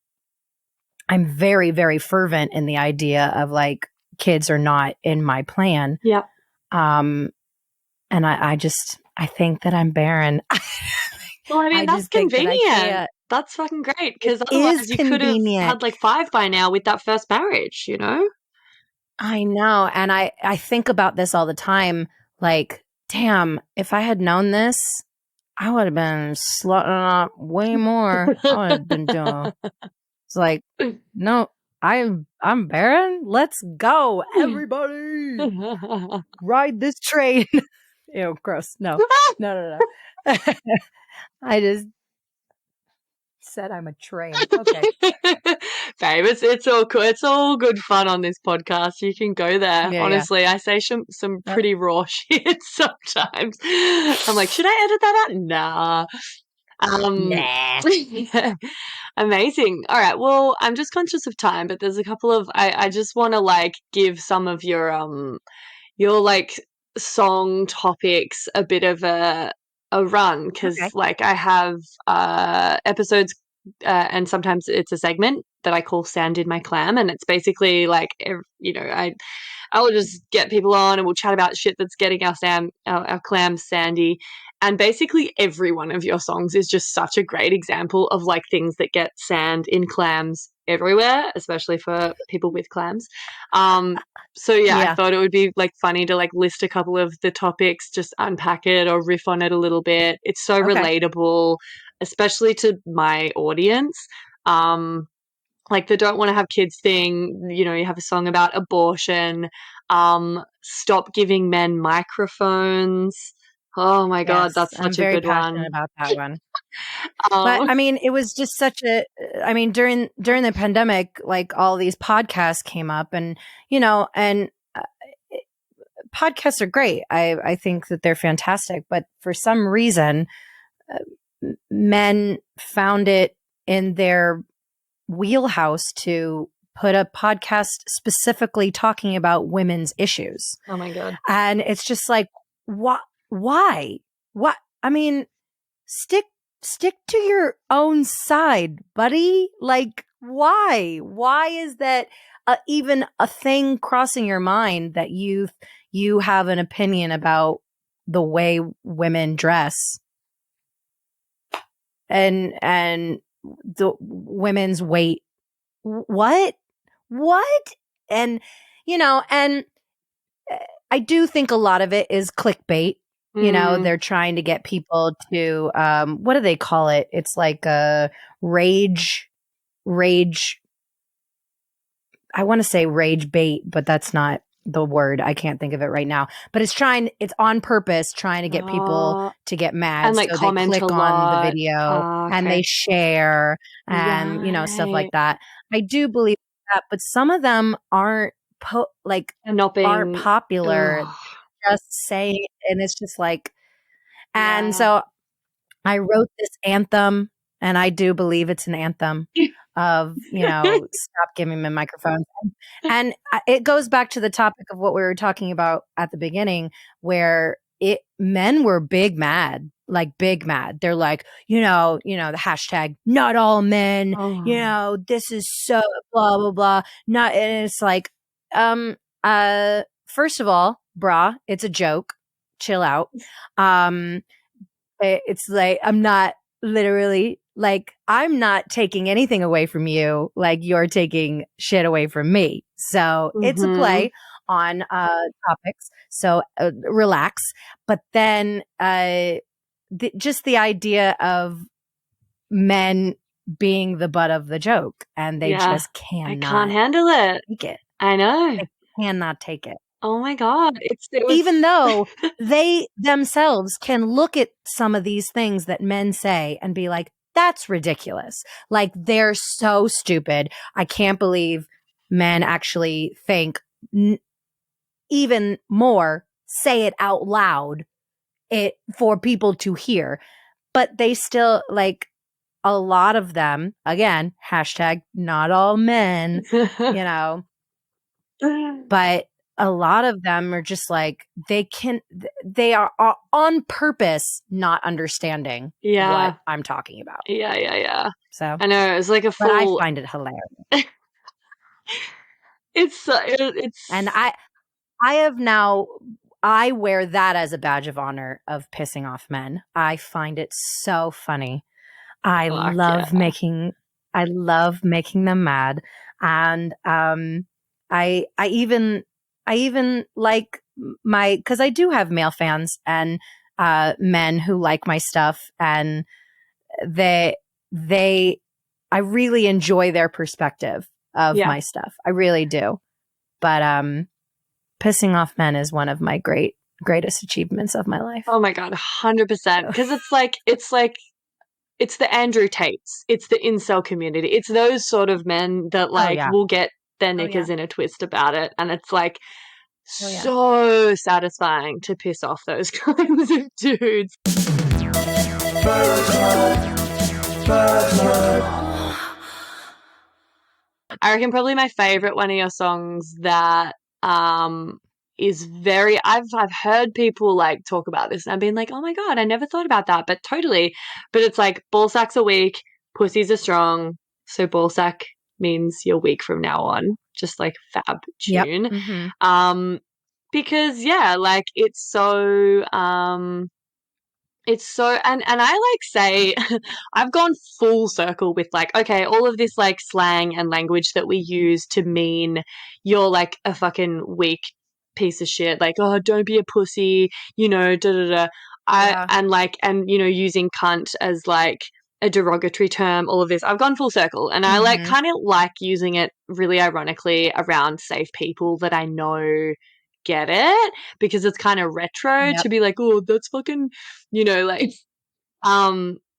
I'm very, very fervent in the idea of like kids are not in my plan. Yeah. And I think that I'm barren. Well, I mean, that's convenient. That's fucking great because otherwise you could have had like 5 by now with that first marriage, you know? I know. And I think about this all the time. Like, damn, if I had known this, I would have been slutting up way more. I would have been doing. It's like, no, I'm barren. Let's go, everybody. Ride this train. Ew, gross. No. I just said I'm a train. Okay. Babe, it's all cool. It's all good fun on this podcast. You can go there. Yeah, honestly, I say some pretty raw shit sometimes. I'm like, should I edit that out? Nah. Amazing. All right. Well, I'm just conscious of time, but there's a couple of I just want to like give some of your like song topics a bit of a run because like I have episodes and sometimes it's a segment that I call Sand in My Clam, and it's basically like you know I will just get people on and we'll chat about shit that's getting our clams sandy. And basically every one of your songs is just such a great example of like things that get sand in clams everywhere, especially for people with clams. So yeah, I thought it would be like funny to like list a couple of the topics, just unpack it or riff on it a little bit. It's so relatable, especially to my audience. Like the don't want to have kids thing, you know, you have a song about abortion, stop giving men microphones. Oh my God, that's such a good one. I'm very passionate about that one. But I mean, it was just such a. I mean, during the pandemic, like all these podcasts came up, and podcasts are great. I think that they're fantastic, but for some reason, men found it in their wheelhouse to put a podcast specifically talking about women's issues. Oh my God. And it's just like, why? What? I mean, stick to your own side, buddy. Like, why? Why is that even a thing crossing your mind that you have an opinion about the way women dress and the women's weight? What? And and I do think a lot of it is clickbait. They're trying to get people to what do they call it? It's like a rage. I want to say rage bait, but that's not the word. I can't think of it right now. But it's on purpose trying to get people to get mad, and like so comment they click a on lot. the video Okay. and they share and stuff like that. I do believe that, but some of them aren't aren't popular. Just saying, and it's just like, and so I wrote this anthem, and I do believe it's an anthem of stop giving me microphones, and it goes back to the topic of what we were talking about at the beginning, where men were big mad. They're like, the hashtag not all men, this is so blah blah blah. Not, and it's like, first of all, brah, it's a joke. Chill out. It's like, I'm not taking anything away from you. Like, you're taking shit away from me. So it's a play on topics. So relax. But then just the idea of men being the butt of the joke, and they just cannot. I can't handle it. Take it. I know. They cannot take it. Oh my God. Even though they themselves can look at some of these things that men say and be like, that's ridiculous. Like, they're so stupid. I can't believe men actually think even more, say it out loud for people to hear. But they still, like, a lot of them, again, hashtag not all men, but a lot of them are just like, they are on purpose not understanding what I'm talking about. Yeah. So I know, it's like a full. But I find it hilarious. And I wear that as a badge of honor of pissing off men. I find it so funny. I love making them mad, and I even like because I do have male fans and men who like my stuff, and I really enjoy their perspective of my stuff. I really do. But pissing off men is one of my greatest achievements of my life. Oh my God, 100%. Because it's the Andrew Tates, it's the incel community, it's those sort of men that will get their knickers in a twist about it, and it's like so satisfying to piss off those kinds of dudes. I reckon probably my favorite one of your songs that is very, I've heard people like talk about this and I've been like, oh my God, I never thought about that, but totally. But it's like, ball sacks are weak, pussies are strong, so ball sack means you're weak from now on. Just like fab tune. Yep. Mm-hmm. Because like it's so and I like say I've gone full circle with like, okay, all of this like slang and language that we use to mean you're like a fucking weak piece of shit, like, oh, don't be a pussy, da da da. And using cunt as like a derogatory term, all of this. I've gone full circle, and I like kind of like using it really ironically around safe people that I know get it, because it's kind of retro to be like, oh, that's fucking,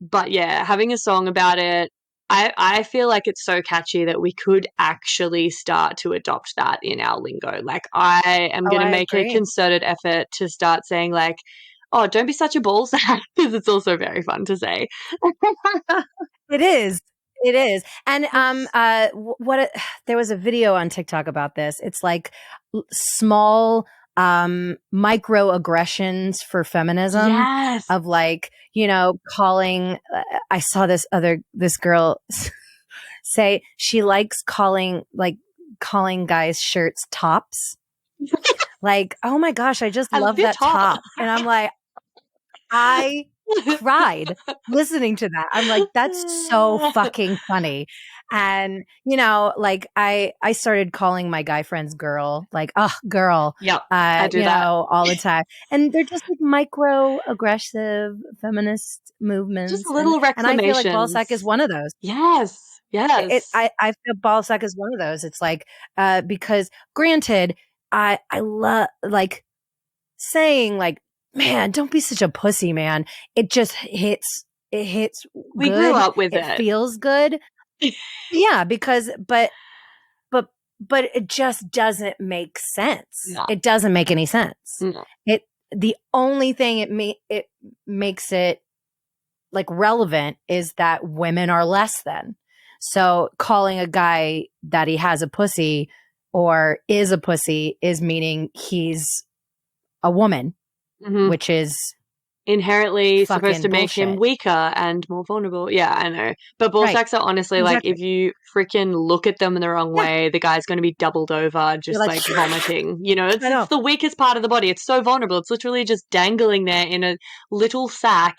But yeah, having a song about it, I feel like it's so catchy that we could actually start to adopt that in our lingo. Like, I am going to I make a agree. concerted effort to start saying, like, oh, don't be such a ball sack, because it's also very fun to say. It is. It is. And there was a video on TikTok about this. It's like small microaggressions for feminism Yes. of like, calling I saw this girl say she likes calling guys' shirts tops. Like, oh my gosh, I just I love your that top. And I'm like, I cried listening to that. I'm like, that's so fucking funny. And, like I started calling my guy friends girl, like, oh, girl, Yep, I do that. all the time. And they're just like micro aggressive feminist movements. Just little and I feel like reclamations. ballsack is one of those. Yes. I feel ballsack is one of those. It's like, because granted, I love like saying like, man, don't be such a pussy, man. It just hits. It hits. We good. grew up with It feels good. Yeah, because but it just doesn't make sense. No. It doesn't make any sense. No. The only thing it makes it like relevant is that women are less than. So calling a guy that he has a pussy or is a pussy is meaning he's a woman, which is inherently supposed fucking to make him bullshit. weaker and more vulnerable. Yeah, I know. But ball Right. sacks are honestly Exactly. like, if you freaking look at them in the wrong way, the guy's going to be doubled over, just You're like vomiting. You know, I know. it's the weakest part of the body. It's so vulnerable. It's literally just dangling there in a little sack,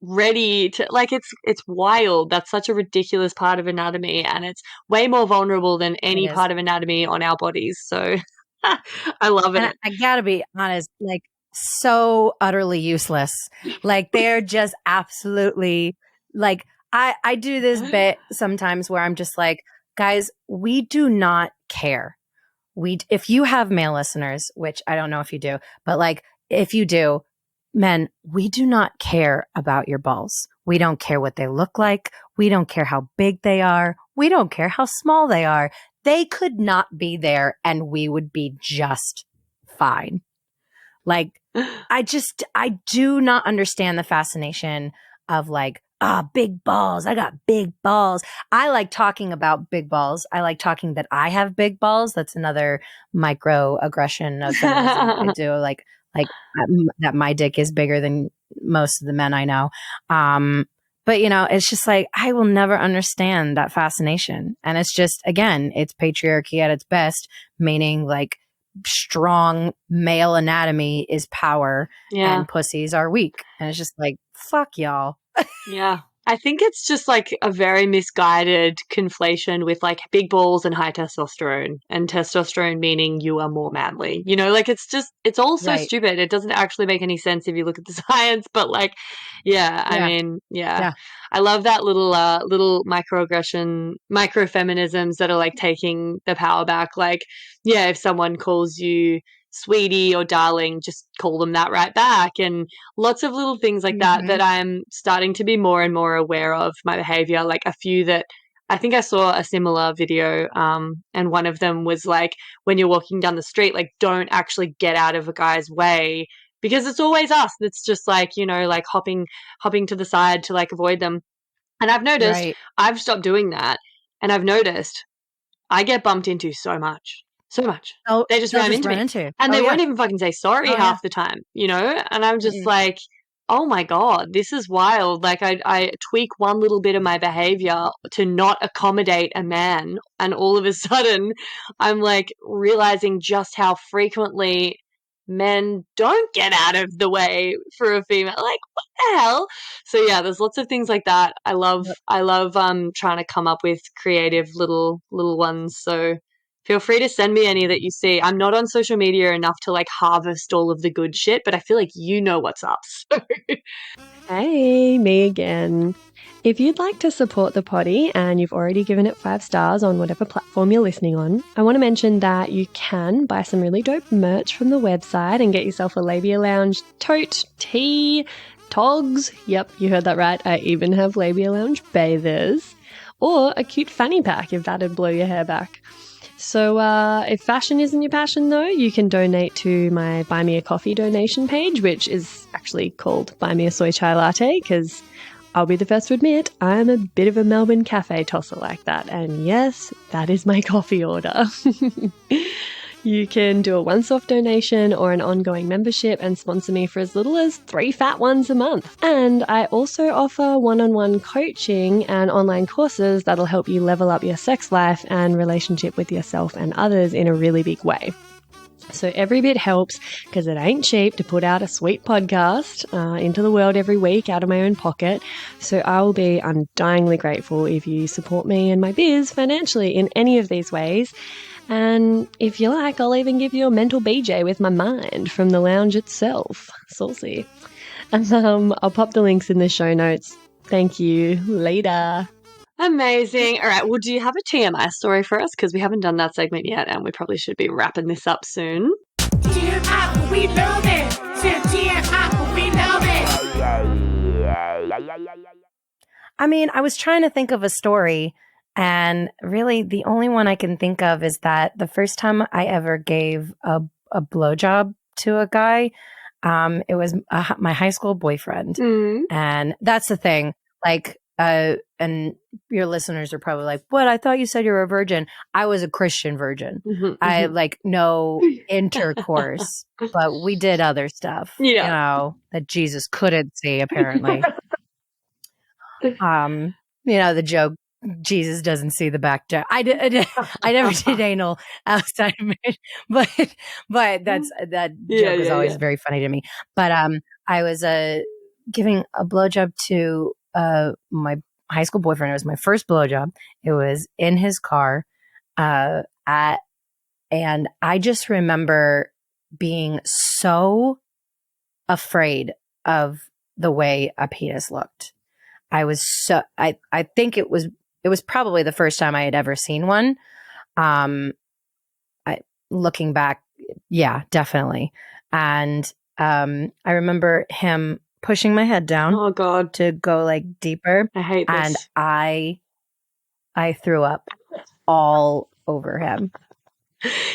ready to, like, it's wild. That's such a ridiculous part of anatomy, and it's way more vulnerable than any It is. part of anatomy on our bodies. So I love it. And I gotta be honest, like, so utterly useless. Like, they're just absolutely like, I do this bit sometimes where I'm just like, guys, we do not care. If you have male listeners, which I don't know if you do, but like, if you do, men, we do not care about your balls. We don't care what they look like. We don't care how big they are. We don't care how small they are. They could not be there and we would be just fine. Like, I do not understand the fascination of like, big balls. I got big balls. I like talking about big balls. I like talking that I have big balls. That's another microaggression of feminism. I do like that my dick is bigger than most of the men I know. But it's just like, I will never understand that fascination. And it's just, again, it's patriarchy at its best, meaning like strong male anatomy is power and pussies are weak. And it's just like, fuck y'all. Yeah. I think it's just like a very misguided conflation with like big balls and high testosterone, and testosterone meaning you are more manly. You know, like, it's all so Right. stupid. It doesn't actually make any sense if you look at the science, but like, I mean, I love that little microfeminisms that are like taking the power back. Like, if someone calls you sweetie or darling, just call them that right back, and lots of little things like that I'm starting to be more and more aware of my behavior. Like, a few that I think I saw a similar video, and one of them was like, when you're walking down the street, like, don't actually get out of a guy's way, because it's always us that's just like, like hopping to the side to like avoid them. And I've noticed I've stopped doing that, and I've noticed I get bumped into so much. Oh, they just ram into me. And they won't even fucking say sorry half the time, and I'm just like, oh my God, this is wild. Like, I tweak one little bit of my behavior to not accommodate a man, and all of a sudden I'm like realizing just how frequently men don't get out of the way for a female. Like, what the hell? So there's lots of things like that. I love trying to come up with creative little ones. So Feel free to send me any that you see. I'm not on social media enough to like harvest all of the good shit, but I feel like you know what's up. So. Hey, me again. If you'd like to support the potty and you've already given it 5 stars on whatever platform you're listening on, I want to mention that you can buy some really dope merch from the website and get yourself a Labia Lounge tote, tee, togs. Yep, you heard that right. I even have Labia Lounge bathers. Or a cute fanny pack if that'd blow your hair back. So if fashion isn't your passion, though, you can donate to my Buy Me a Coffee donation page, which is actually called Buy Me a Soy Chai Latte, because I'll be the first to admit I'm a bit of a Melbourne cafe tosser like that. And yes, that is my coffee order. You can do a once-off donation or an ongoing membership and sponsor me for as little as 3 fat ones a month. And I also offer one-on-one coaching and online courses that'll help you level up your sex life and relationship with yourself and others in a really big way. So every bit helps because it ain't cheap to put out a sweet podcast into the world every week out of my own pocket. So I will be undyingly grateful if you support me and my biz financially in any of these ways. And if you like, I'll even give you a mental BJ with my mind from the lounge itself. Saucy. And I'll pop the links in the show notes. Thank you. Later. Amazing. All right. Well, do you have a TMI story for us? Because we haven't done that segment yet, and we probably should be wrapping this up soon. TMI, we love it. TMI, we love it. I mean, I was trying to think of a story, and really the only one I can think of is that the first time I ever gave a blowjob to a guy, it was my high school boyfriend. Mm. And that's the thing. Like, and your listeners are probably like, what? I thought you said you were a virgin. I was a Christian virgin. Mm-hmm, I like no intercourse, but we did other stuff, you know, that Jesus couldn't see apparently. The joke, Jesus doesn't see the back door. I never did anal outside of marriage, but that joke is always very funny to me. But I was giving a blowjob to my high school boyfriend. It was my first blowjob. It was in his car, and I just remember being so afraid of the way a penis looked. I was so I think it was probably the first time I had ever seen one. Looking back, yeah, definitely. And I remember him pushing my head down. Oh God, to go like deeper. I hate this. And I threw up all over him.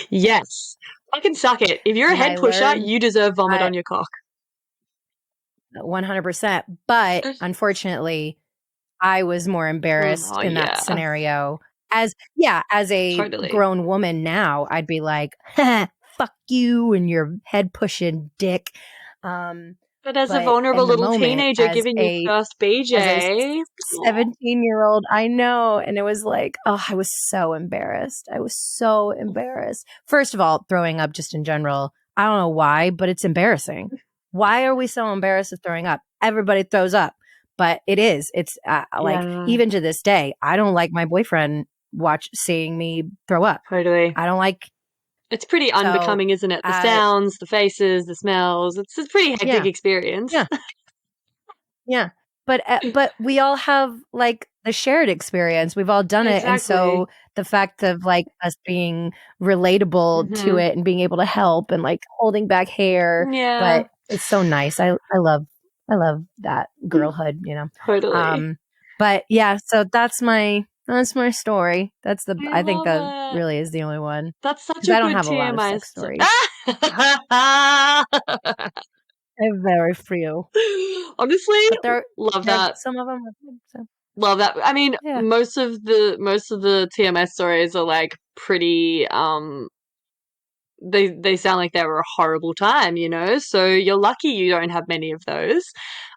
Yes, fucking suck it. If you're a head pusher, you deserve vomit on your cock. 100%. But unfortunately, I was more embarrassed in that scenario. As a grown woman now, I'd be like, fuck you and your head pushing dick. But as a vulnerable little teenager giving your first BJ. 17-year-old, I know. And it was like, I was so embarrassed. First of all, throwing up just in general, I don't know why, but it's embarrassing. Why are we so embarrassed of throwing up? Everybody throws up, but it is. It's even to this day, I don't like my boyfriend seeing me throw up. Totally. I don't like. It's pretty unbecoming, isn't it? The sounds, the faces, the smells. It's a pretty hectic experience. Yeah. Yeah. But we all have like the shared experience. We've all done it. And so the fact of like us being relatable to it and being able to help and like holding back hair. Yeah. But it's so nice. I love that girlhood, you know. Totally. But yeah, so that's my story. I think that really is the only one. That's such a I don't good have TMI a lot of sex stories. I have very few. Honestly, love that. Some of them are good. So. Love that. I mean, most of the TMS stories are like pretty they sound like they were a horrible time, you know? So you're lucky you don't have many of those.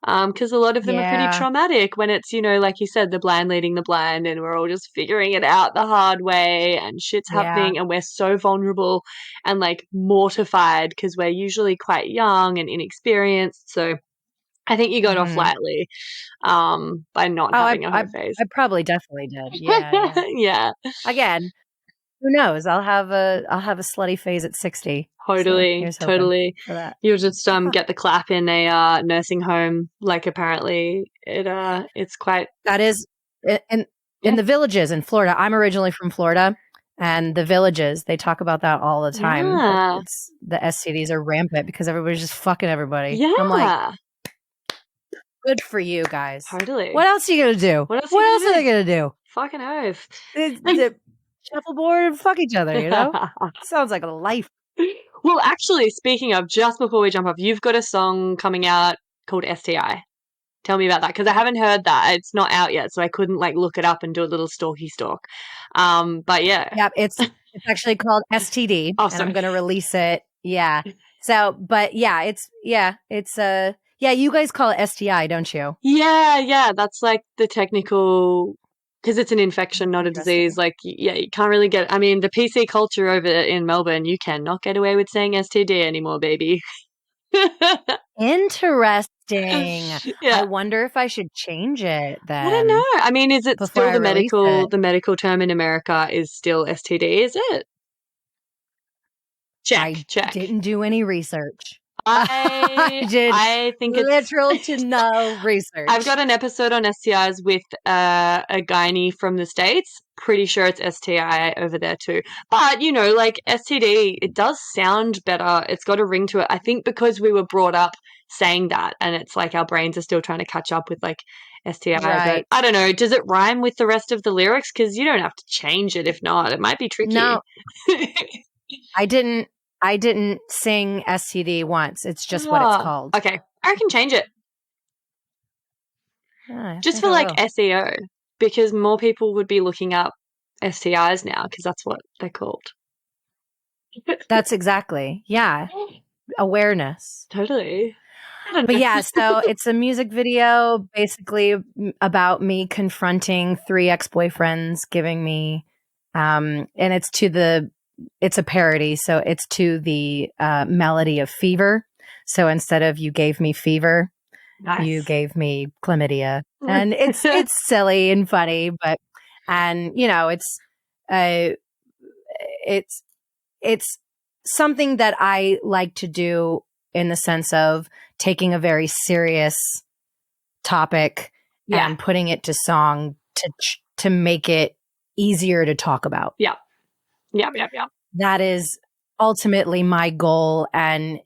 Because a lot of them are pretty traumatic when it's, you know, like you said, the blind leading the blind and we're all just figuring it out the hard way and shit's happening and we're so vulnerable and like mortified because we're usually quite young and inexperienced. So I think you got off lightly by not having a home phase. I probably definitely did. Yeah. Yeah. Again, Who knows? I'll have a slutty phase at 60. Totally, here's hoping totally. for that. You'll just get the clap in a nursing home. Like apparently it's quite. That is in the villages in Florida. I'm originally from Florida, and the villages, they talk about that all the time. Yeah. It's the STDs are rampant because everybody's just fucking everybody. Yeah. I'm like, good for you guys. Totally. What else are you gonna do? What else are they gonna do? Fucking oath. Shuffleboard and fuck each other, you know? Sounds like a life. Well, actually, speaking of, just before we jump off, you've got a song coming out called STI. Tell me about that, because I haven't heard that. It's not out yet, so I couldn't look it up and do a little stalky stalk. But yeah. Yeah, it's actually called STD, and I'm going to release it. Yeah. So, but yeah, it's you guys call it STI, don't you? Yeah, that's the technical, because it's an infection, not a disease. You can't really get, I mean, the PC culture over in Melbourne, you cannot get away with saying STD anymore, baby. Interesting. Yeah. I wonder if I should change it then. I don't know. I mean, is it still the medical term in America is still STD, is it? Check. I didn't do any research. I think it's literal to no research. I've got an episode on STIs with a gynae from the States. Pretty sure it's STI over there too. But, STD, it does sound better. It's got a ring to it. I think because we were brought up saying that, and it's our brains are still trying to catch up with STI. Right. But I don't know. Does it rhyme with the rest of the lyrics? Because you don't have to change it if not. It might be tricky. No. I didn't sing STD once. It's just what it's called. Okay. I can change it. Just for SEO, because more people would be looking up STIs now, because that's what they're called. That's exactly. Yeah. Awareness. Totally. But yeah, so it's a music video basically about me confronting 3 ex-boyfriends giving me, and it's a parody. So it's to the melody of Fever. So instead of you gave me fever, you gave me chlamydia. And it's silly and funny, but, and it's something that I like to do in the sense of taking a very serious topic and putting it to song to make it easier to talk about. Yeah. That is ultimately my goal. And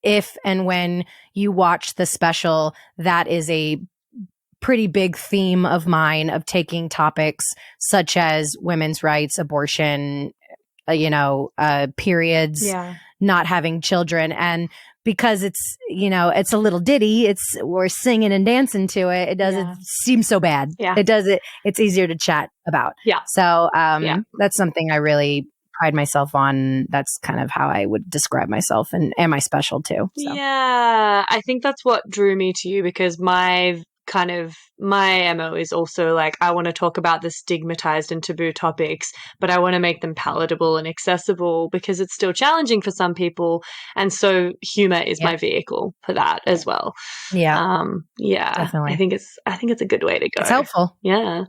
if and when you watch the special, that is a pretty big theme of mine, of taking topics such as women's rights, abortion, periods, not having children. And because it's a little ditty, we're singing and dancing to it. It doesn't seem so bad. Yeah. It's easier to chat about. Yeah. So that's something I really pride myself on. That's kind of how I would describe myself and my special too. So. Yeah. I think that's what drew me to you, because my MO is also I want to talk about the stigmatized and taboo topics, but I want to make them palatable and accessible, because it's still challenging for some people. And so humor is my vehicle for that as well. Yeah. Definitely. I think it's a good way to go. It's helpful. Yeah.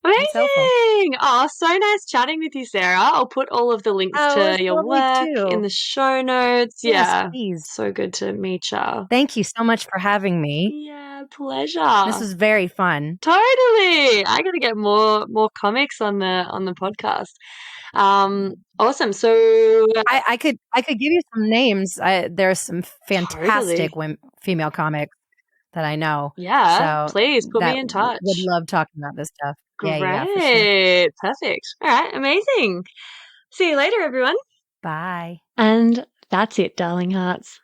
Amazing. Oh, so nice chatting with you, Sarah. I'll put all of the links to your work in the show notes. Yes, please. So good to meet you. Thank you so much for having me. Yeah, pleasure. This was very fun. Totally. I got to get more comics on the podcast. Awesome. So I could give you some names. There's some fantastic female comics that I know. Yeah, so please put me in touch. Would love talking about this stuff. Great. Yeah, for sure. Perfect. All right. Amazing. See you later, everyone. Bye. And that's it, darling hearts.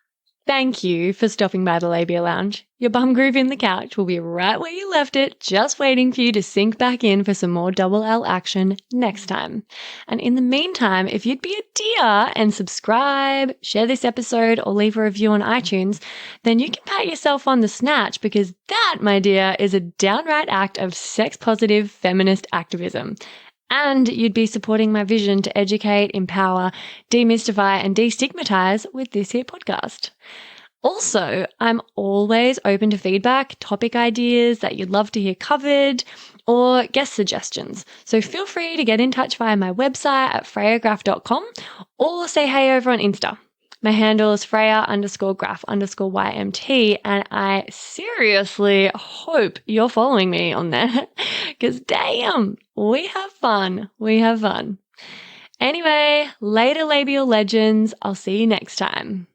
Thank you for stopping by the Labia Lounge. Your bum groove in the couch will be right where you left it, just waiting for you to sink back in for some more double L action next time. And in the meantime, if you'd be a dear and subscribe, share this episode, or leave a review on iTunes, then you can pat yourself on the snatch, because that, my dear, is a downright act of sex-positive feminist activism. And you'd be supporting my vision to educate, empower, demystify, and destigmatize with this here podcast. Also, I'm always open to feedback, topic ideas that you'd love to hear covered, or guest suggestions. So feel free to get in touch via my website at freyagraph.com or say hey over on Insta. My handle is Freya_graph_YMT, and I seriously hope you're following me on there because damn, we have fun. We have fun. Anyway, later labial legends. I'll see you next time.